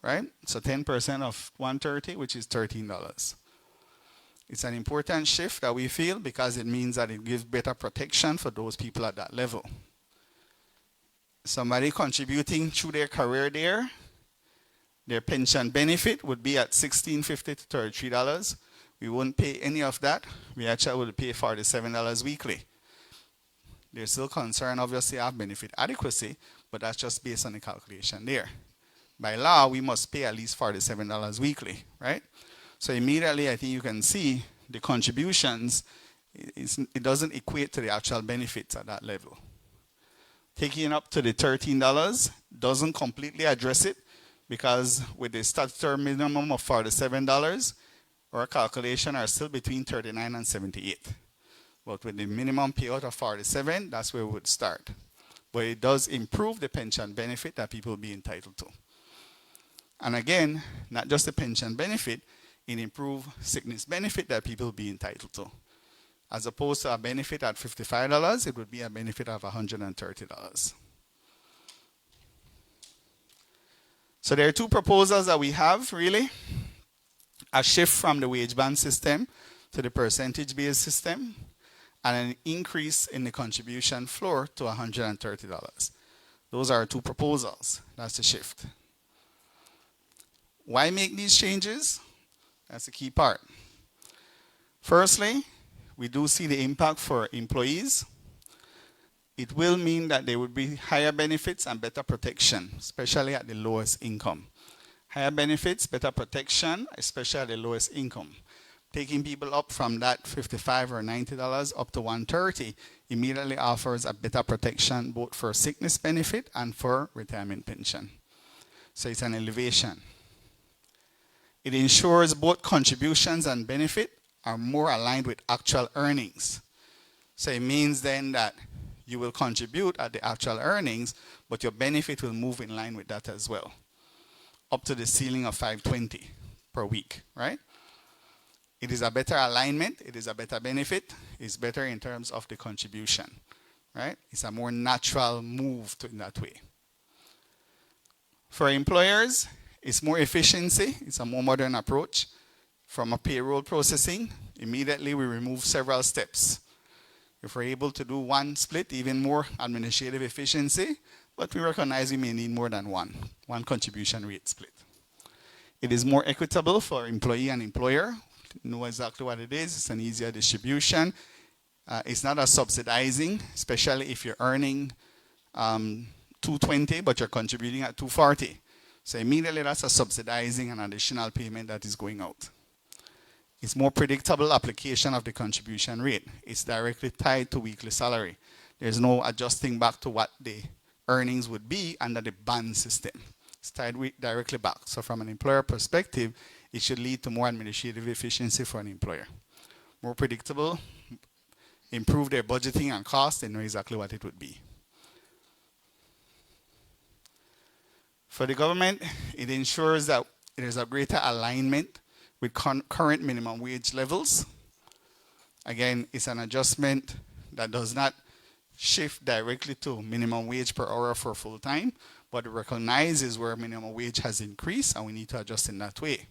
right? So 10% of $130, which is $13. It's an important shift that we feel because it means that it gives better protection for those people at that level. Somebody contributing through their career there, their pension benefit would be at $16.50 to $33. We wouldn't pay any of that. We actually would pay $47 weekly. There's still concern, obviously, of benefit adequacy, but that's just based on the calculation there. By law, we must pay at least $47 weekly, right? So immediately, I think you can see the contributions, it doesn't equate to the actual benefits at that level. Taking it up to the $13 doesn't completely address it, because with the statutory minimum of $47, our calculations are still between $39 and $78. But with the minimum payout of $47, that's where we would start. But it does improve the pension benefit that people will be entitled to. And again, not just the pension benefit, it improves sickness benefit that people will be entitled to. As opposed to a benefit at $55, it would be a benefit of $130. So there are two proposals that we have, really. A shift from the wage band system to the percentage-based system, and an increase in the contribution floor to $130. Those are our two proposals. That's the shift. Why make these changes? That's the key part. Firstly, we do see the impact for employees. It will mean that there would be higher benefits and better protection, especially at the lowest income. Higher benefits, better protection, especially at the lowest income. Taking people up from that $55 or $90 up to $130 immediately offers a better protection both for sickness benefit and for retirement pension. So it's an elevation. It ensures both contributions and benefit are more aligned with actual earnings. So it means then that you will contribute at the actual earnings, but your benefit will move in line with that as well, up to the ceiling of $520 per week, right? It is a better alignment, it is a better benefit, it's better in terms of the contribution, right? It's a more natural move in that way. For employers, it's more efficiency, it's a more modern approach. From a payroll processing, immediately we remove several steps. If we're able to do one split, even more administrative efficiency, but we recognize we may need more than one contribution rate split. It is more equitable for employee and employer. Know exactly what it is. It's an easier distribution. It's not a subsidizing, especially if you're earning 220 but you're contributing at 240. So immediately that's a subsidizing an additional payment that is going out. It's more predictable application of the contribution rate. It's directly tied to weekly salary. There's no adjusting back to what the earnings would be under the band system. It's tied directly back. So from an employer perspective, it should lead to more administrative efficiency for an employer. More predictable, improve their budgeting and cost, they know exactly what it would be. For the government, it ensures that there's a greater alignment with current minimum wage levels. Again, it's an adjustment that does not shift directly to minimum wage per hour for full-time, but it recognizes where minimum wage has increased and we need to adjust in that way.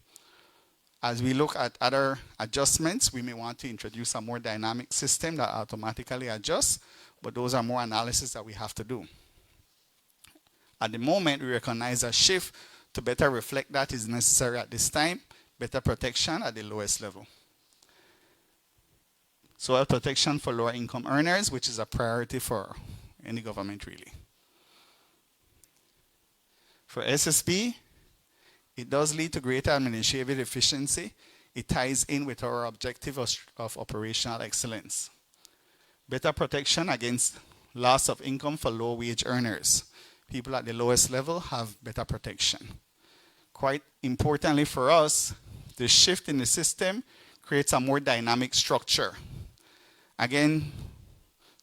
As we look at other adjustments, we may want to introduce a more dynamic system that automatically adjusts, but those are more analysis that we have to do. At the moment, we recognize a shift to better reflect that is necessary at this time, better protection at the lowest level. So protection for lower income earners, which is a priority for any government really. For SSP, it does lead to greater administrative efficiency. It ties in with our objective of operational excellence. Better protection against loss of income for low wage earners. People at the lowest level have better protection. Quite importantly for us, the shift in the system creates a more dynamic structure. Again,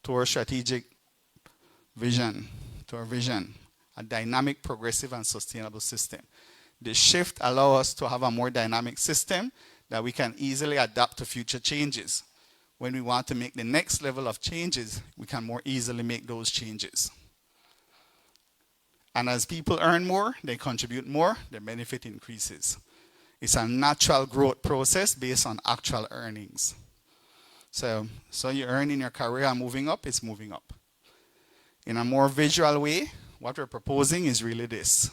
to our strategic vision, a dynamic, progressive, and sustainable system. The shift allows us to have a more dynamic system that we can easily adapt to future changes. When we want to make the next level of changes, we can more easily make those changes. And as people earn more, they contribute more, their benefit increases. It's a natural growth process based on actual earnings. So you earn in your career and moving up, it's moving up. In a more visual way, what we're proposing is really this.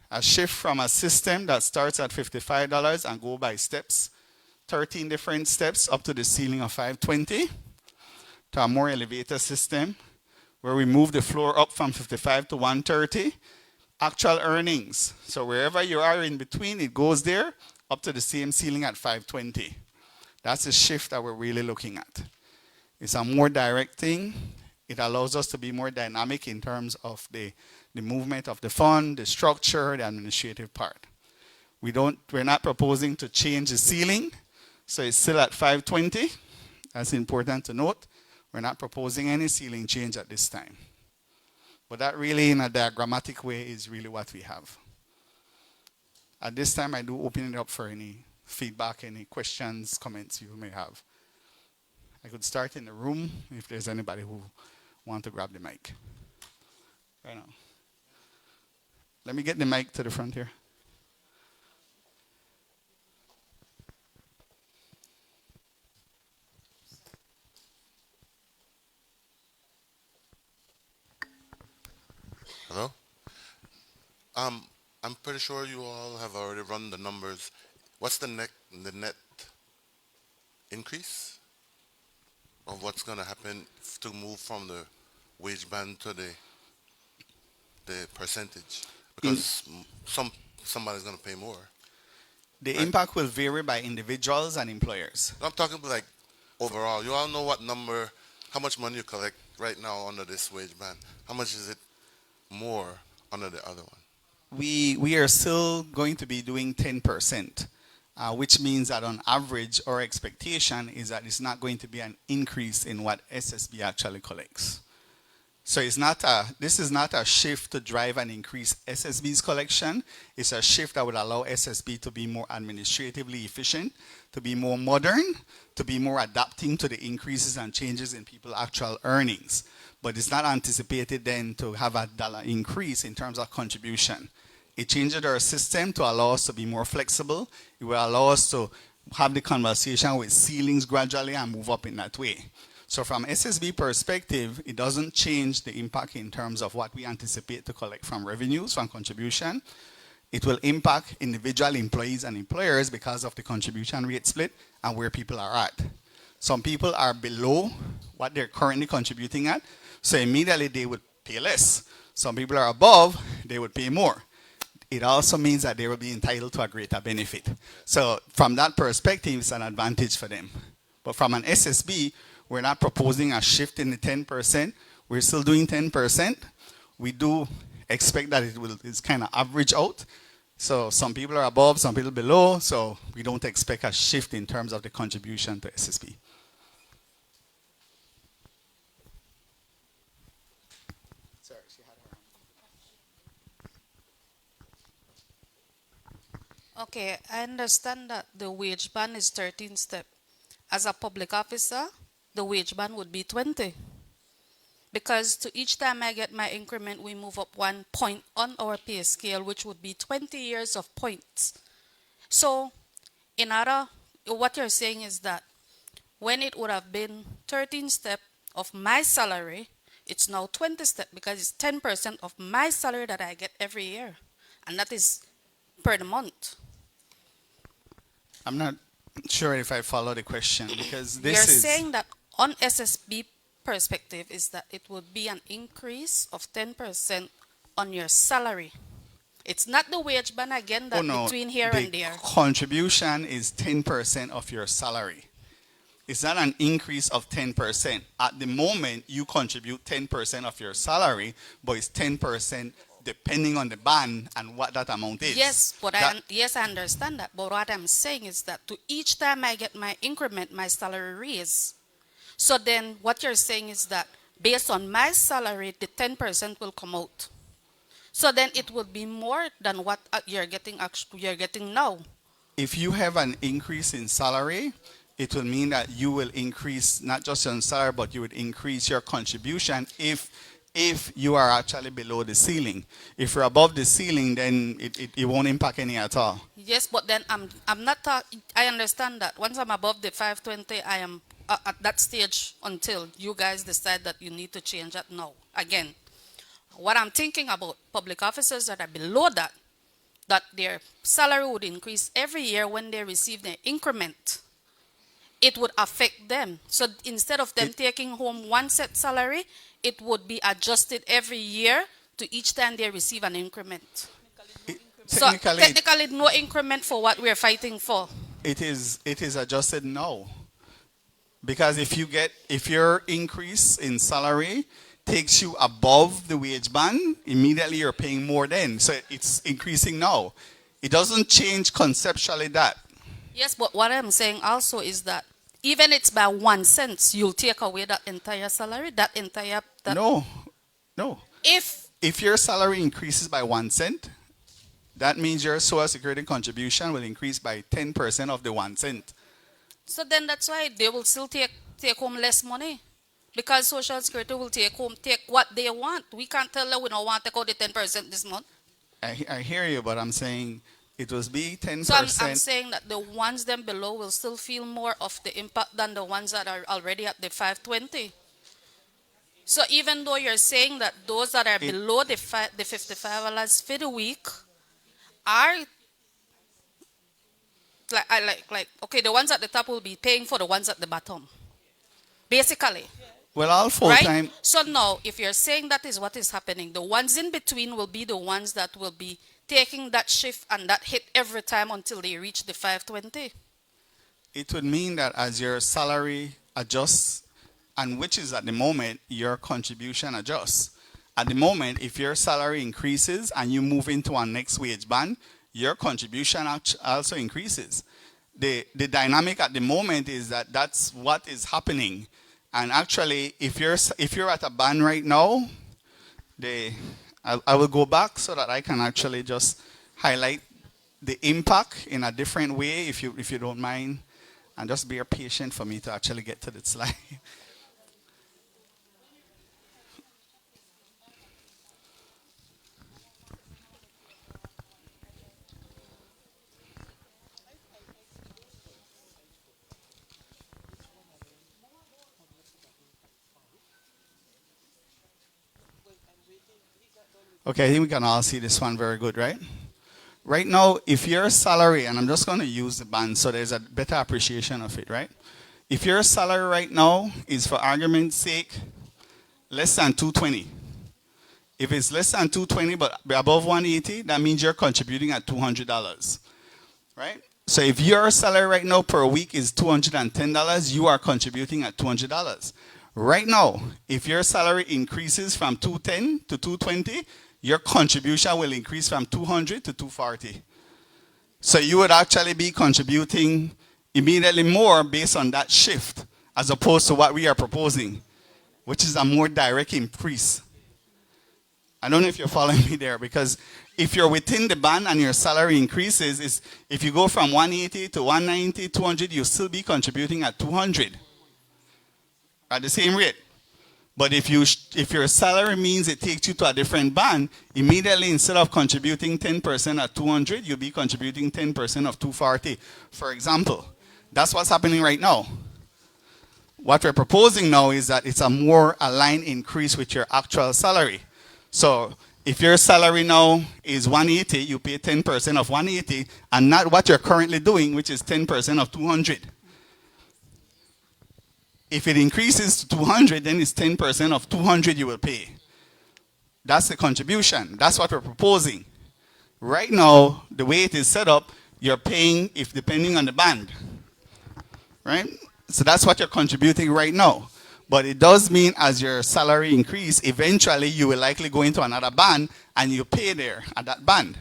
A shift from a system that starts at $55 and go by steps, 13 different steps up to the ceiling of $520, to a more elevated system where we move the floor up from 55 to 130, actual earnings. So wherever you are in between, it goes there up to the same ceiling at 520. That's the shift that we're really looking at. It's a more direct thing. It allows us to be more dynamic in terms of the movement of the fund, the structure, the administrative part. We're not proposing to change the ceiling, so it's still at 520. That's important to note. We're not proposing any ceiling change at this time. But that really, in a diagrammatic way, is really what we have. At this time, I do open it up for any feedback, any questions, comments you may have. I could start in the room if there's anybody who wants to grab the mic. Right now. Let me get the mic to the front here. Hello? I'm pretty sure you all have already run the numbers. What's the net increase of what's going to happen to move from the wage band to the percentage? In, Because somebody's going to pay more, the right? impact will vary by individuals and employers. I'm talking about like overall. You all know what number, how much money you collect right now under this wage band. How much is it more under the other one? We are still going to be doing 10%, which means that on average, our expectation is that it's not going to be an increase in what SSB actually collects. So this is not a shift to drive and increase SSB's collection. It's a shift that would allow SSB to be more administratively efficient, to be more modern, to be more adapting to the increases and changes in people's actual earnings. But it's not anticipated then to have a dollar increase in terms of contribution. It changes our system to allow us to be more flexible. It will allow us to have the conversation with ceilings gradually and move up in that way. So from SSB perspective, it doesn't change the impact in terms of what we anticipate to collect from revenues, from contribution. It will impact individual employees and employers because of the contribution rate split and where people are at. Some people are below what they're currently contributing at, so immediately they would pay less. Some people are above, they would pay more. It also means that they will be entitled to a greater benefit. So from that perspective, it's an advantage for them. But from an SSB, we're not proposing a shift in the 10%. We're still doing 10%. We do expect that it's kind of average out. So some people are above, some people below. So we don't expect a shift in terms of the contribution to SSB. Sorry, she had her hand. Okay, I understand that the wage band is 13 step. As a public officer, the wage band would be 20. Because to each time I get my increment, we move up 1 point on our pay scale, which would be 20 years of points. So, what you're saying is that when it would have been 13 step of my salary, it's now 20 step because it's 10% of my salary that I get every year. And that is per the month. I'm not sure if I follow the question because You're this is saying that on SSB perspective is that it would be an increase of 10% on your salary. It's not the wage band again that between here the and there. contribution is 10% of your salary. It's not an increase of 10%. At the moment, you contribute 10% of your salary, but it's 10% depending on the band and what that amount is. Yes, but That- yes, I understand that. But what I'm saying is that to each time I get my increment, my salary raise. So then what you're saying is that based on my salary, the 10% will come out. So then it will be more than what you're getting now. if you have an increase in salary, it will mean that you will increase not just your salary, but you would increase your contribution if you are actually below the ceiling. If you're above the ceiling, then it won't impact any at all. Yes, but then I'm not talking. I understand that once I'm above the 520, I am at that stage until you guys decide that you need to change that now. Again, what I'm thinking about public officers that are below that their salary would increase every year when they receive their increment. It would affect them. So instead of them taking home one set salary, it would be adjusted every year to each time they receive an increment. So technically no increment for what we're fighting for. It is adjusted now. Because if your increase in salary takes you above the wage band, immediately you're paying more then. So it's increasing now. It doesn't change conceptually that. Yes, but what I'm saying also is that even it's by 1 cent, you'll take away that entire salary, No. If your salary increases by 1 cent, that means your social security contribution will increase by 10% of the 1 cent. so then that's why they will still take home less money. Because Social Security will take what they want. We can't tell them we don't want to take out the 10% this month. I hear you, but I'm saying it will be 10%. So I'm saying that the ones them below will still feel more of the impact than the ones that are already at the 520. So even though you're saying that those that are below the $55 for the week are okay, the ones at the top will be paying for the ones at the bottom, basically, Well, all right? full-time, So now, if you're saying that is what is happening, the ones in between will be the ones that will be taking that shift and that hit every time until they reach the 520. it would mean that as your salary adjusts, and which is at the moment, your contribution adjusts. At the moment, if your salary increases and you move into a next wage band, your contribution also increases. The dynamic at the moment is that that's what is happening. And actually, if you're at a band right now, I will go back so that I can actually just highlight the impact in a different way, if you don't mind, and just be patient for me to actually get to the slide. Okay, I think we can all see this one very good, right? Right now, if your salary, and I'm just going to use the band so there's a better appreciation of it, right? If your salary right now is, for argument's sake, less than 220. If it's less than 220 but above 180, that means you're contributing at $200, right? So if your salary right now per week is $210, you are contributing at $200. Right now, if your salary increases from 210 to 220, your contribution will increase from 200 to 240. So you would actually be contributing immediately more based on that shift, as opposed to what we are proposing, which is a more direct increase. I don't know if you're following me there, because if you're within the band and your salary increases, if you go from 180 to 190, 200, you'll still be contributing at 200 at the same rate. But if your salary means it takes you to a different band, immediately instead of contributing 10% at 200, you'll be contributing 10% of 240, for example. That's what's happening right now. What we're proposing now is that it's a more aligned increase with your actual salary. So if your salary now is 180, you pay 10% of 180, and not what you're currently doing, which is 10% of 200. If it increases to 200, then it's 10% of 200 you will pay. That's the contribution. That's what we're proposing. Right now, the way it is set up, you're paying if depending on the band, right? So that's what you're contributing right now. But it does mean as your salary increase, eventually you will likely go into another band and you pay there at that band.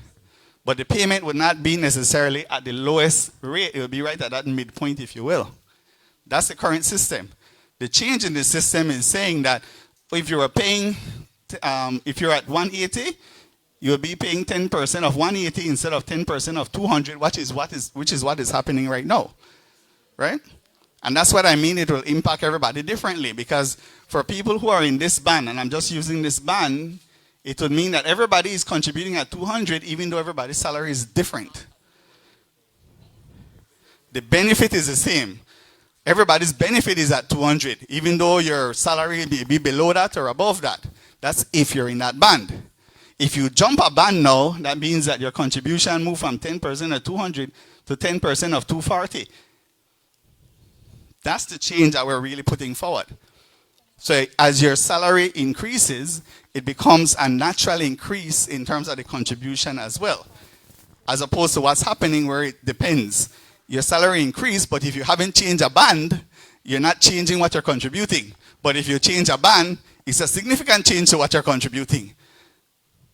But the payment would not be necessarily at the lowest rate. It will be right at that midpoint, if you will. That's the current system. The change in the system is saying that if you are paying, if you're at 180, you'll be paying 10% of 180 instead of 10% of 200, which is what is happening right now, right? And that's what I mean, it will impact everybody differently, because for people who are in this band, and I'm just using this band, it would mean that everybody is contributing at 200 even though everybody's salary is different. The benefit is the same. Everybody's benefit is at 200, even though your salary may be below that or above that. That's if you're in that band. If you jump a band now, that means that your contribution moved from 10% of 200 to 10% of 240. That's the change that we're really putting forward. So as your salary increases, it becomes a natural increase in terms of the contribution as well, as opposed to what's happening where it depends. Your salary increased, but if you haven't changed a band, you're not changing what you're contributing. But if you change a band, it's a significant change to what you're contributing.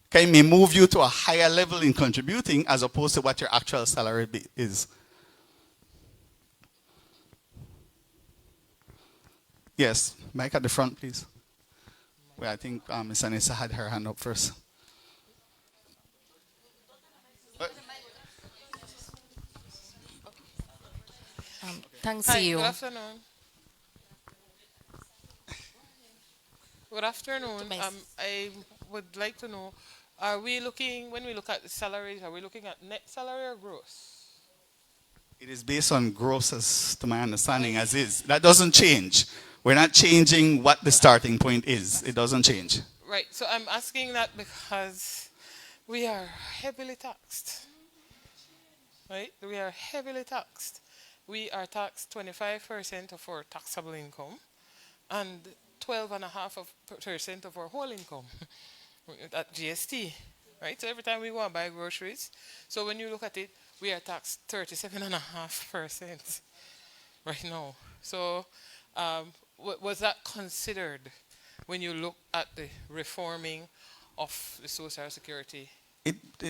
Okay, it may move you to a higher level in contributing as opposed to what your actual salary is. Yes, Mike at the front, please. Well, I think Ms. Anissa had her hand up first. Thanks Hi, to you. good afternoon. Good afternoon. I would like to know, are we looking, when we look at the salaries, are we looking at net salary or gross? It is based on gross, as to my understanding, as is. That doesn't change. We're not changing what the starting point is. It doesn't change. Right, so I'm asking that because we are heavily taxed. right? We are heavily taxed. We are taxed 25% of our taxable income and 12.5% of our whole income at GST, right? So every time we go and buy groceries, so when you look at it, we are taxed 37.5% right now. So was that considered when you look at the reforming of the Social Security?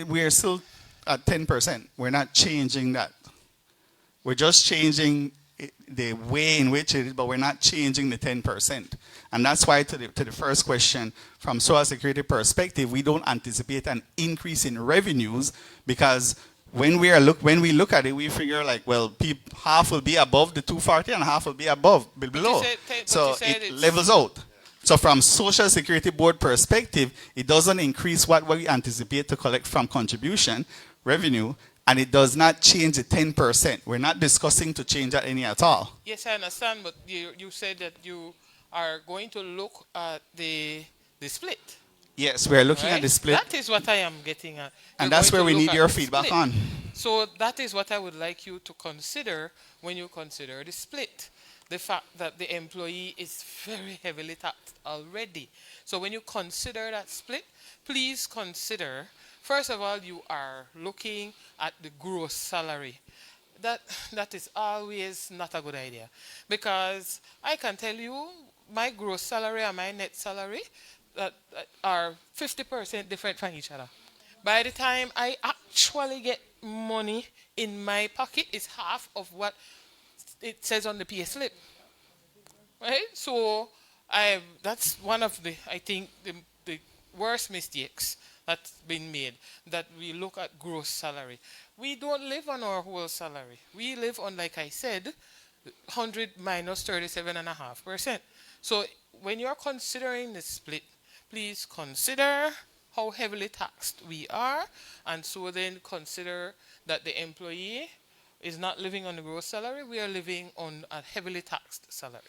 We are still at 10%. We're not changing that. We're just changing the way in which it is, but we're not changing the 10%. And that's why to the first question, from Social Security perspective, we don't anticipate an increase in revenues because when we look at it, we figure like, well, half will be above the 240 and half will be below. So it levels out. So from Social Security Board perspective, it doesn't increase what we anticipate to collect from contribution revenue, and it does not change the 10%. We're not discussing to change that any at all. Yes, I understand, but you said that you are going to look at the split. Yes, we're looking at Right? the split, That is what I am getting at. and You're that's going where to we look need at your the feedback split. on. So that is what I would like you to consider when you consider the split. The fact that the employee is very heavily taxed already. So when you consider that split, please consider, first of all, you are looking at the gross salary. That is always not a good idea, because I can tell you my gross salary and my net salary that are 50% different from each other. By the time I actually get money in my pocket, it's half of what it says on the pay slip. Right? So that's one of the, I think, the worst mistakes that's been made, that we look at gross salary. We don't live on our whole salary. We live on, like I said, 100 minus 37.5%. So when you're considering the split, please consider how heavily taxed we are, and so then consider that the employee is not living on the gross salary, we are living on a heavily taxed salary.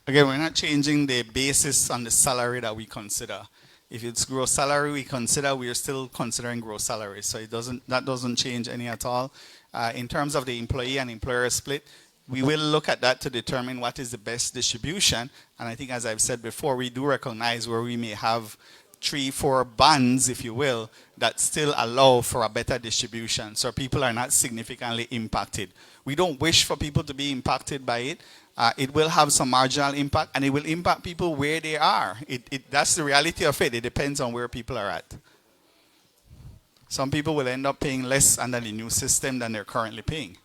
Again, we're not changing the basis on the salary that we consider. If it's gross salary we consider, we are still considering gross salary. So that doesn't change any at all. In terms of the employee and employer split, we will look at that to determine what is the best distribution. And I think, as I've said before, we do recognize where we may have 3-4 bands, if you will, that still allow for a better distribution, so people are not significantly impacted. We don't wish for people to be impacted by it. It will have some marginal impact, and it will impact people where they are. That's the reality of it. It depends on where people are at. Some people will end up paying less under the new system than they're currently paying.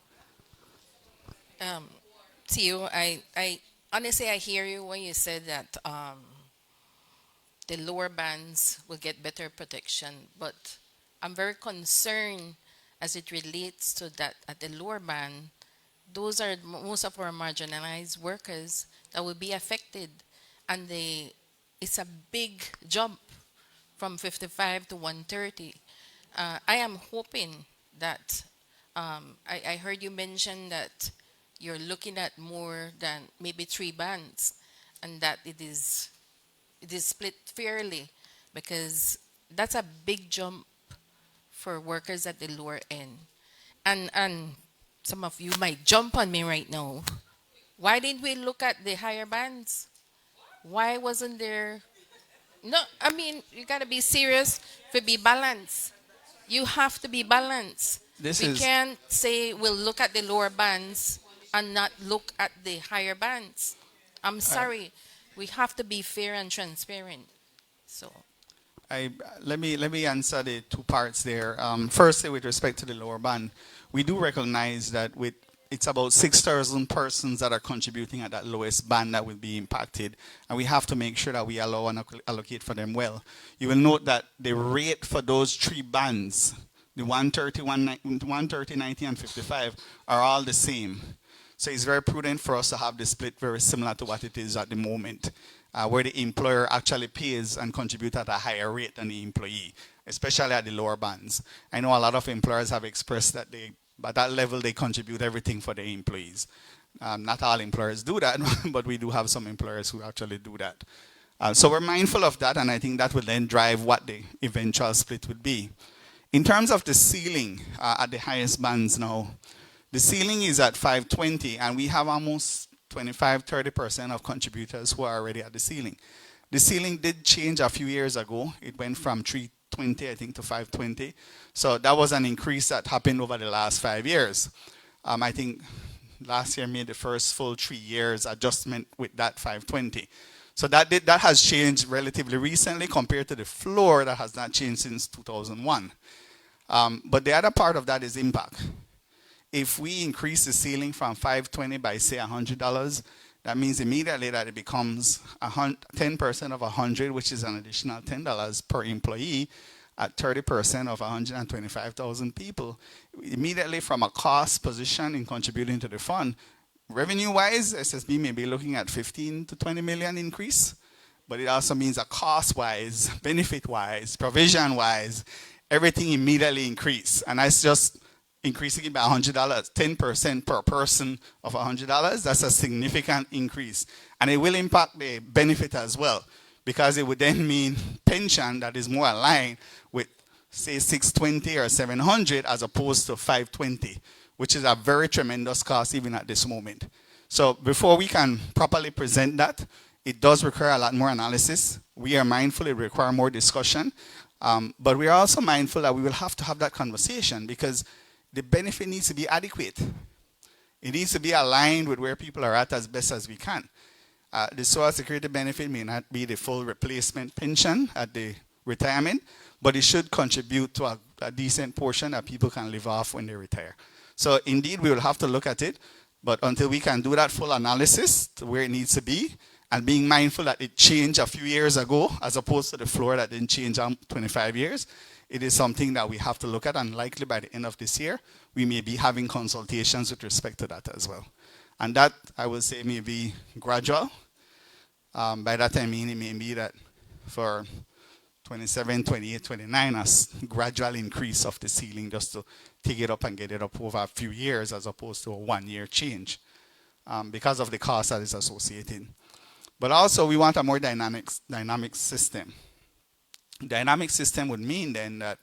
To you, I honestly, I hear you when you said that the lower bands will get better protection, but I'm very concerned as it relates to that at the lower band. Those are most of our marginalized workers that will be affected, and it's a big jump from 55 to 130. I am hoping that I heard you mention that you're looking at more than maybe 3 bands, and that it is split fairly, because that's a big jump for workers at the lower end. And some of you might jump on me right now. Why didn't we look at the higher bands? Why wasn't there? No, I mean, you got to be serious to be balanced. You have to be balanced. We can't say we'll look at the lower bands and not look at the higher bands. I'm sorry. We have to be fair and transparent. So let me answer the 2 parts there. Firstly, with respect to the lower band, we do recognize that it's about 6,000 persons that are contributing at that lowest band that will be impacted, and we have to make sure that we allow and allocate for them well. You will note that the rate for those 3 bands, the 130, 130, 90, and 55, are all the same. So it's very prudent for us to have the split very similar to what it is at the moment, where the employer actually pays and contributes at a higher rate than the employee, especially at the lower bands. I know a lot of employers have expressed that at that level they contribute everything for their employees. Not all employers do that, but we do have some employers who actually do that. So we're mindful of that, and I think that will then drive what the eventual split would be. In terms of the ceiling at the highest bands now, the ceiling is at 520, and we have almost 25-30% of contributors who are already at the ceiling. The ceiling did change a few years ago. It went from 320, I think, to 520. So that was an increase that happened over the last 5 years. I think last year made the first full 3 years adjustment with that 520. So that has changed relatively recently compared to the floor that has not changed since 2001. But the other part of that is impact. If we increase the ceiling from 520 by say $100, that means immediately that it becomes 10% of 100, which is an additional $10 per employee at 30% of 125,000 people. Immediately from a cost position in contributing to the fund, revenue-wise, SSB may be looking at 15 to 20 million increase, but it also means that cost-wise, benefit-wise, provision-wise, everything immediately increase. And that's just increasing it by $100, 10% per person of $100, that's a significant increase. And it will impact the benefit as well, because it would then mean pension that is more aligned with, say, 620 or 700 as opposed to 520, which is a very tremendous cost even at this moment. So before we can properly present that, it does require a lot more analysis. We are mindful it requires more discussion, but we are also mindful that we will have to have that conversation because the benefit needs to be adequate. It needs to be aligned with where people are at as best as we can. The Social Security benefit may not be the full replacement pension at the retirement, but it should contribute to a decent portion that people can live off when they retire. So indeed, we will have to look at it, but until we can do that full analysis to where it needs to be, and being mindful that it changed a few years ago, as opposed to the floor that didn't change 25 years, it is something that we have to look at, and likely by the end of this year, we may be having consultations with respect to that as well. And that, I will say, may be gradual. By that I mean it may be that for 27, 28, 29, a gradual increase of the ceiling just to take it up and get it up over a few years as opposed to a 1-year change because of the cost that is associated. But also we want a more dynamic system. Dynamic system would mean then that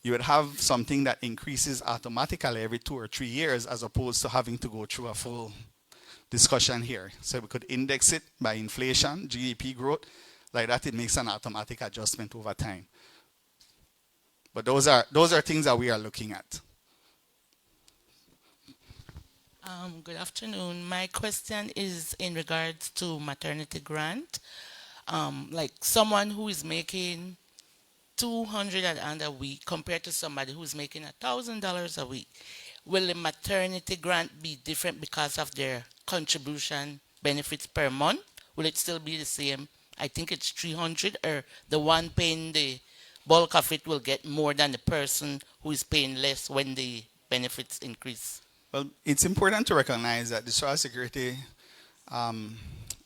you would have something that increases automatically every 2 or 3 years as opposed to having to go through a full discussion here. So we could index it by inflation, GDP growth, like that it makes an automatic adjustment over time. But those are things that we are looking at. Good afternoon. My question is in regards to maternity grant. Like someone who is making 200 and a week compared to somebody who's making $1,000 a week, will the maternity grant be different because of their contribution benefits per month? Will it still be the same? I think it's 300, or the one paying the bulk of it will get more than the person who is paying less when the benefits increase? Well, it's important to recognize that the Social Security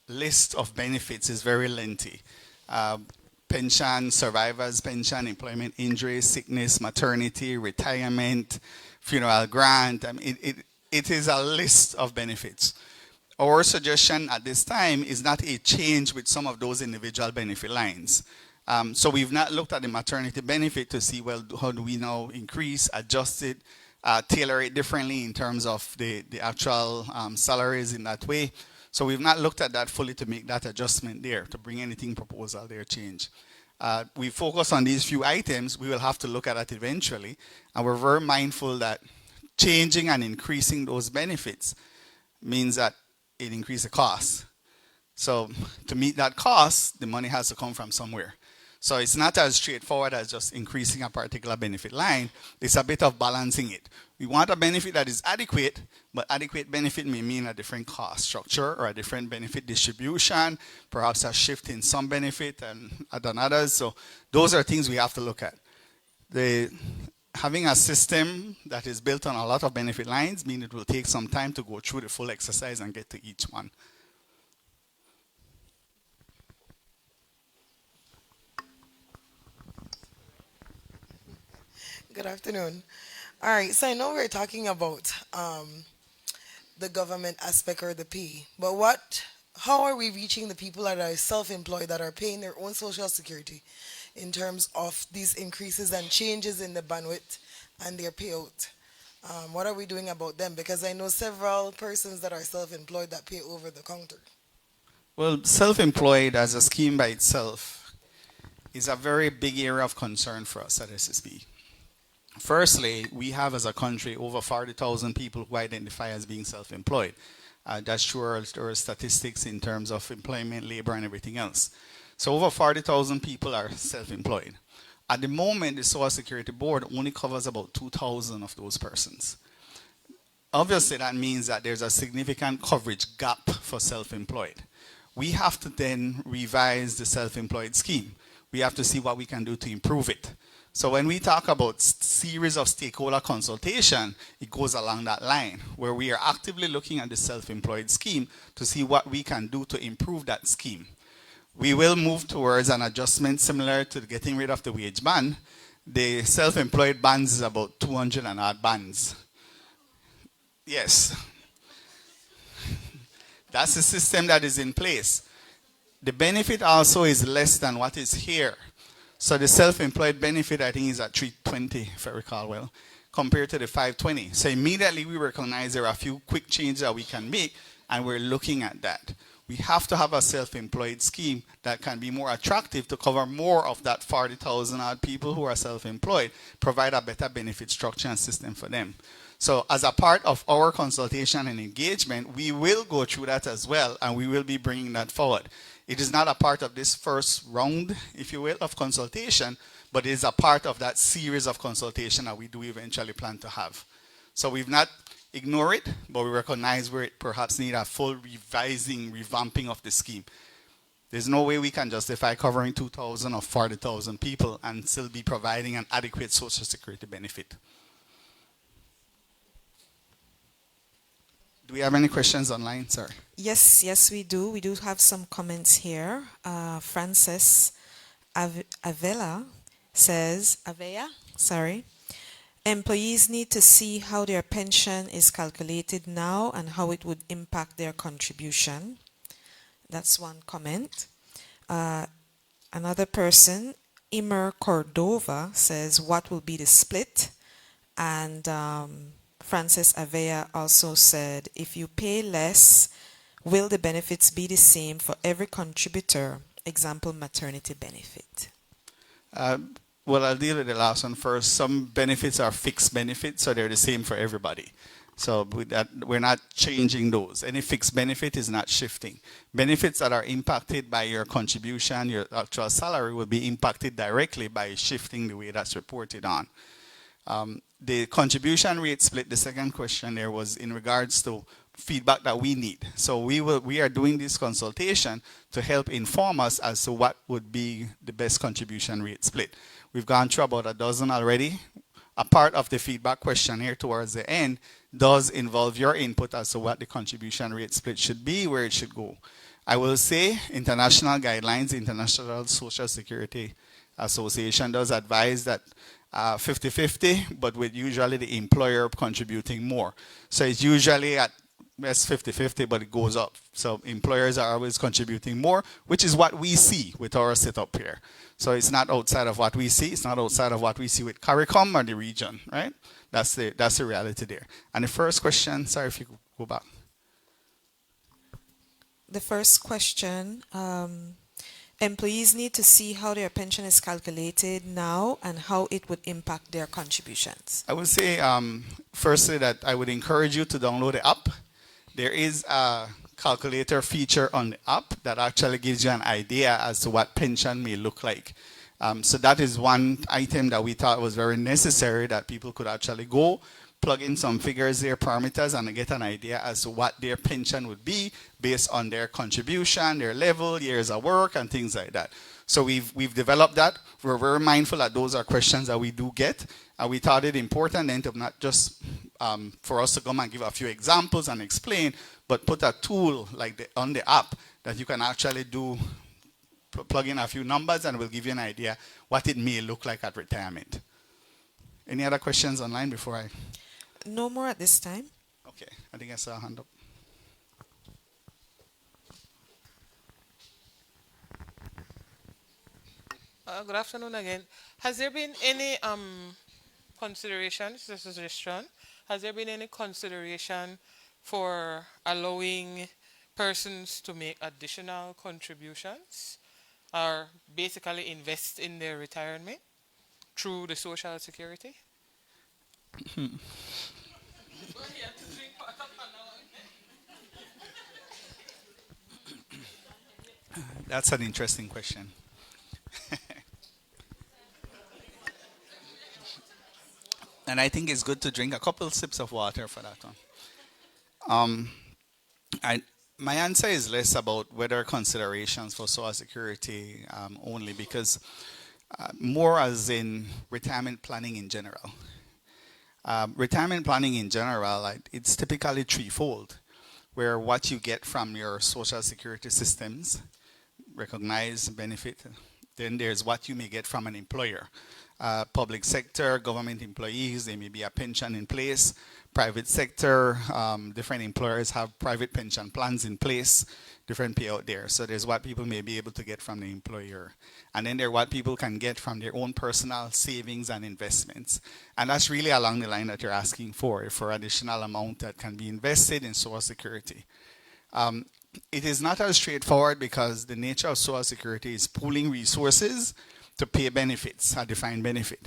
list of benefits is very lengthy. Pension, survivor's pension, employment injury, sickness, maternity, retirement, funeral grant. I mean, it is a list of benefits. Our suggestion at this time is not a change with some of those individual benefit lines. So we've not looked at the maternity benefit to see, well, how do we now increase, adjust it, tailor it differently in terms of the actual salaries in that way. So we've not looked at that fully to make that adjustment there, to bring anything proposal there change. We focus on these few items. We will have to look at it eventually. And we're very mindful that changing and increasing those benefits means that it increases the cost. So to meet that cost, the money has to come from somewhere. So it's not as straightforward as just increasing a particular benefit line. It's a bit of balancing it. We want a benefit that is adequate, but adequate benefit may mean a different cost structure or a different benefit distribution, perhaps a shift in some benefit and than others. So those are things we have to look at. Having a system that is built on a lot of benefit lines means it will take some time to go through the full exercise and get to each one. Good afternoon. All right, so I know we're talking about the government aspect or the pay, but how are we reaching the people that are self-employed that are paying their own social security in terms of these increases and changes in the bandwidth and their payout. What are we doing about them? Because I know several persons that are self-employed that pay over the counter. Well, self-employed as a scheme by itself is a very big area of concern for us at SSB. Firstly, we have as a country over 40,000 people who identify as being self-employed. That's through our statistics in terms of employment, labor, and everything else. So over 40,000 people are self-employed. At the moment, the Social Security Board only covers about 2,000 of those persons. Obviously, that means that there's a significant coverage gap for self-employed. We have to then revise the self-employed scheme. We have to see what we can do to improve it. So when we talk about series of stakeholder consultation, it goes along that line, where we are actively looking at the self-employed scheme to see what we can do to improve that scheme. We will move towards an adjustment similar to getting rid of the wage ban. The self-employed bans is about 200 and odd bans. Yes. That's the system that is in place. The benefit also is less than what is here. So the self-employed benefit, I think, is at 320, if I recall well, compared to the 520. So immediately we recognize there are a few quick changes that we can make, and we're looking at that. We have to have a self-employed scheme that can be more attractive to cover more of that 40,000 odd people who are self-employed, provide a better benefit structure and system for them. So as a part of our consultation and engagement, we will go through that as well, and we will be bringing that forward. It is not a part of this first round, if you will, of consultation, but it is a part of that series of consultation that we do eventually plan to have. So we've not ignored it, but we recognize where it perhaps need a full revising, revamping of the scheme. There's no way we can justify covering 2,000 or 40,000 people and still be providing an adequate social security benefit. Do we have any questions online, sir? Yes, we do. We do have some comments here. Frances Avella says, employees need to see how their pension is calculated now and how it would impact their contribution. That's one comment. Another person, Imer Cordova, says, what will be the split? And Francis Avea also said, if you pay less, will the benefits be the same for every contributor? Example, maternity benefit. Well, I'll deal with the last one first. Some benefits are fixed benefits, so they're the same for everybody. So with that, we're not changing those. Any fixed benefit is not shifting. Benefits that are impacted by your contribution, your actual salary, will be impacted directly by shifting the way that's reported on. The contribution rate split, the second question there was in regards to feedback that we need. So we are doing this consultation to help inform us as to what would be the best contribution rate split. We've gone through about a dozen already. A part of the feedback questionnaire towards the end does involve your input as to what the contribution rate split should be, where it should go. I will say international guidelines, International Social Security Association does advise that 50-50, but with usually the employer contributing more. So it's usually at best 50-50, but it goes up. So employers are always contributing more, which is what we see with our setup here. So it's not outside of what we see. It's not outside of what we see with CARICOM or the region, right? That's the reality there. And the first question, sorry if you could go back. The first question, employees need to see how their pension is calculated now and how it would impact their contributions. I would say, firstly, that I would encourage you to download the app. There is a calculator feature on the app that actually gives you an idea as to what pension may look like. So that is one item that we thought was very necessary, that people could actually go, plug in some figures, their parameters, and get an idea as to what their pension would be based on their contribution, their level, years of work, and things like that. So we've developed that. We're very mindful that those are questions that we do get. And we thought it important then to not just for us to come and give a few examples and explain, but put a tool like on the app that you can actually do, plug in a few numbers, and we'll give you an idea what it may look like at retirement. Any other questions online before I? No more at this time. Okay, I think I saw a hand up. Good afternoon again. Has there been any consideration, this is a suggestion, has there been any consideration for allowing persons to make additional contributions or basically invest in their retirement through the Social Security? That's an interesting question. And I think it's good to drink a couple sips of water for that one. I, my answer is less about whether considerations for Social Security only, because more as in retirement planning in general. Retirement planning in general, it's typically threefold, where what you get from your Social Security systems, recognize benefit. Then there's what you may get from an employer. Public sector, government employees, there may be a pension in place. Private sector, different employers have private pension plans in place, different payout there. So there's what people may be able to get from the employer. And then there are what people can get from their own personal savings and investments. And that's really along the line that you're asking for additional amount that can be invested in Social Security. It is not as straightforward because the nature of Social Security is pooling resources to pay benefits, a defined benefit.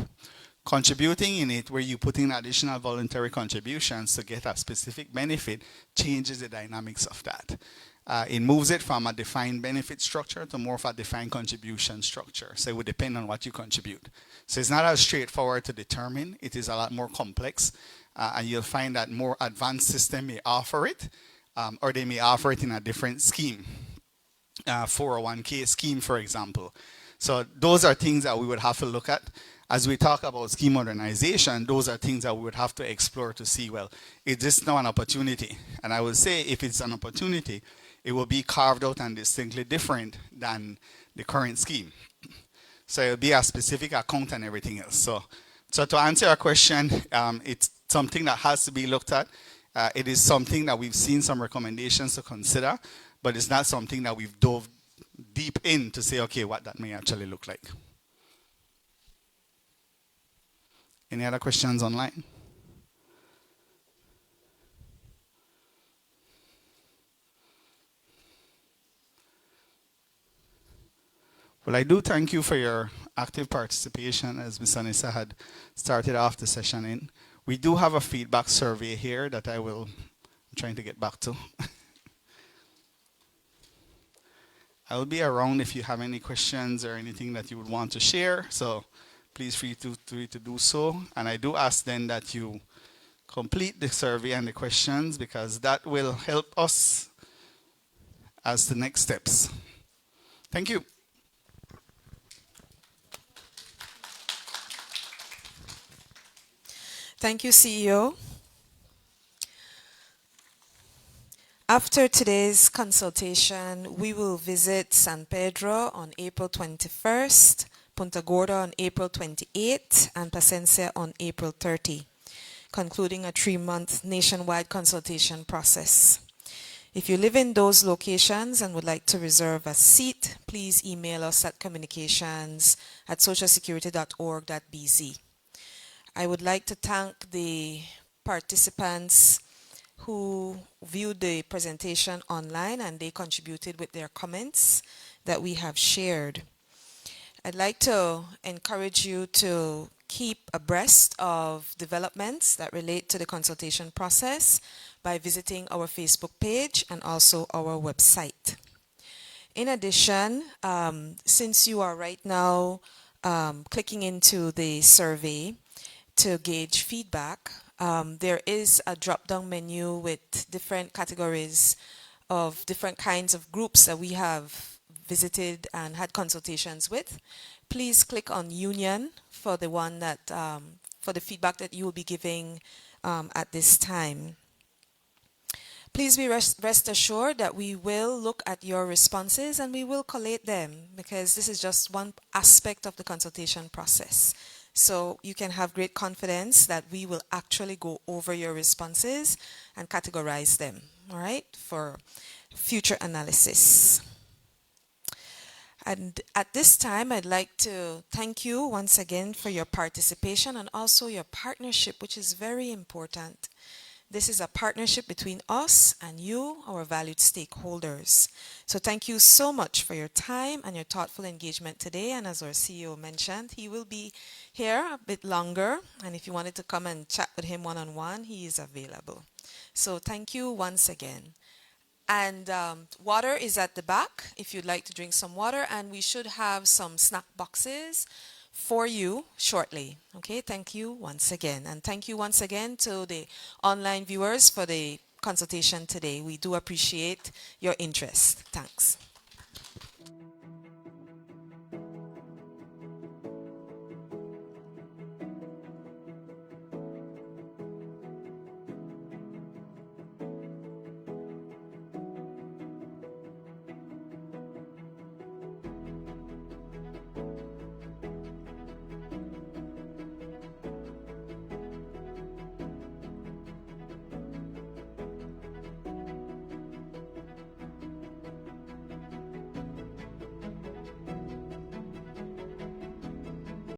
Contributing in it, where you put in additional voluntary contributions to get a specific benefit, changes the dynamics of that. It moves it from a defined benefit structure to more of a defined contribution structure. So it would depend on what you contribute. So it's not as straightforward to determine. It is a lot more complex. And you'll find that more advanced system may offer it, or they may offer it in a different scheme. 401k scheme, for example. So those are things that we would have to look at. As we talk about scheme modernization, those are things that we would have to explore to see, well, is this now an opportunity? And I would say if it's an opportunity, it will be carved out and distinctly different than the current scheme. So it'll be a specific account and everything else. So to answer your question, it's something that has to be looked at. It is something that we've seen some recommendations to consider, but it's not something that we've dove deep in to say, okay, what that may actually look like. Any other questions online? Well, I do thank you for your active participation, as Ms. Anissa had started off the session in. We do have a feedback survey here that I'm trying to get back to. I will be around if you have any questions or anything that you would want to share. So please feel free to do so. And I do ask then that you complete the survey and the questions, because that will help us as the next steps. Thank you. Thank you, CEO. After today's consultation, we will visit San Pedro on April 21st, Punta Gorda on April 28th, and Placencia on April 30, concluding a 3-month nationwide consultation process. If you live in those locations and would like to reserve a seat, please email us at communications@socialsecurity.org.bz. I would like to thank the participants who viewed the presentation online and they contributed with their comments that we have shared. I'd like to encourage you to keep abreast of developments that relate to the consultation process by visiting our Facebook page and also our website. In addition, since you are right now clicking into the survey to gauge feedback, there is a drop-down menu with different categories of different kinds of groups that we have visited and had consultations with. Please click on Union for the one that for the feedback that you will be giving at this time. Please be rest assured that we will look at your responses and we will collate them, because this is just one aspect of the consultation process. So you can have great confidence that we will actually go over your responses and categorize them, all right, for future analysis. And at this time, I'd like to thank you once again for your participation and also your partnership, which is very important. This is a partnership between us and you, our valued stakeholders. So thank you so much for your time and your thoughtful engagement today. And as our CEO mentioned, he will be here a bit longer. And if you wanted to come and chat with him one-on-one, he is available. So thank you once again. And water is at the back if you'd like to drink some water. And we should have some snack boxes for you shortly. Okay, thank you once again. And thank you once again to the online viewers for the consultation today. We do appreciate your interest. Thanks.